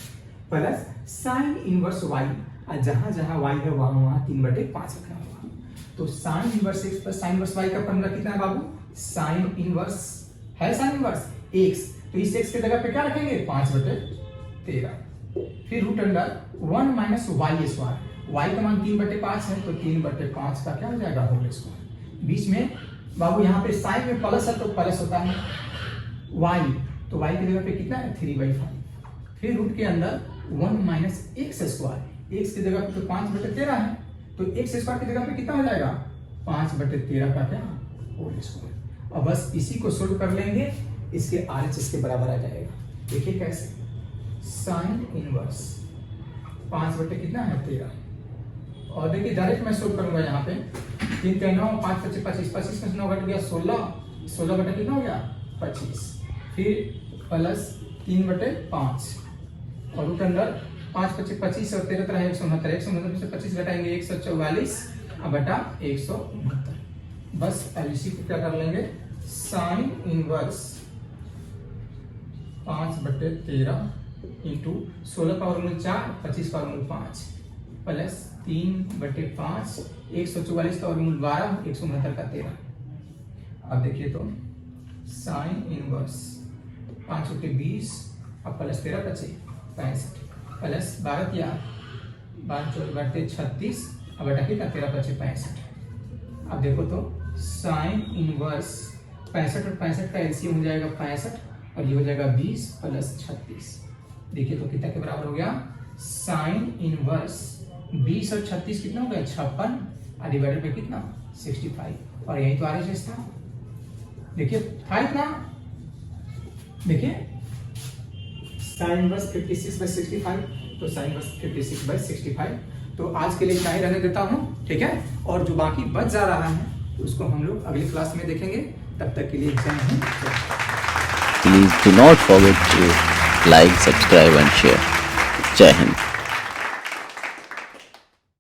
प्लस साइन इनवर्स y, और जहां जहां y है वहां वहां 3/5 रखना होगा। तो sine inverse x plus sine inverse y का फॉर्मूला कितना है बाबू, साइन इनवर्स है साइन इनवर्स x, तो इस x के जगह पे क्या रखेंगे, 5/13, फिर √1 माइनस y स्क्वायर, y का मान 3/5 है, तो 3/5 का क्या हो जाएगा, होल स्क्वायर। बीच में बाबू यहाँ पे साइन में प्लस है तो प्लस होता है, y तो y की जगह पे कितना है, 3/5, फिर रूट के अंदर 1 माइनस x स्क्वायर, x की जगह पे तो 5/13 है, तो x स्क्वायर की जगह पे कितना हो जाएगा, 5/13 का क्या, होल स्क्वायर। और बस इसी को सोल्व कर लेंगे, इसके RHS के बराबर आ जाएगा। देखिए कैसे, साइन इनवर्स 5/13, और देखिए डायरेक्ट मैं सोल्व करूंगा यहाँ पे, 3 3 9 5 5 25, 25 में से 9 घट गया 16, 16 बटे कितना हो गया, 25, फिर प्लस 3/5, और रूट अंदर 5 25 25 और 13 तरह 169, 169 से 25 घटाएंगे 144 बटा 169। बस अब इसी को क्या कर लेंगे, साइन इनवर्स 5/13 इंटू 16 का वर्गमूल 4, 25 का वर्गमूल 5 प्लस 3/5 144 का वर्गमूल 12, 169 का 13। अब देखिए तो साइन इनवर्स 5 के 20 अब प्लस 13 बचे 65 प्लस 12 किया 5/36 अब बटा के 13 बचे 65। अब देखो तो साइन इनवर्स 65 और 65 का एलसीएम हो जाएगा 65 और ये हो जाएगा 20 प्लस 36। देखिए तो कितना के बराबर हो गया साइन इनवर्स 20 और 36 कितना हो गया 56 डिवाइडेड बाय कितना 65 और यही तो आरएचएस था। देखिए था इतना, देखिए साइन इनवर्स 56/65 तो साइन इनवर्स 56/65। तो आज के लिए इतना ही रहने देता हूँ, ठीक है। और जो बाकी बच जा रहा है उसको हम लोग अगली क्लास में देखेंगे। तब तक के लिए जय Hind. Please do not forget to like, subscribe and share. Jai Hind.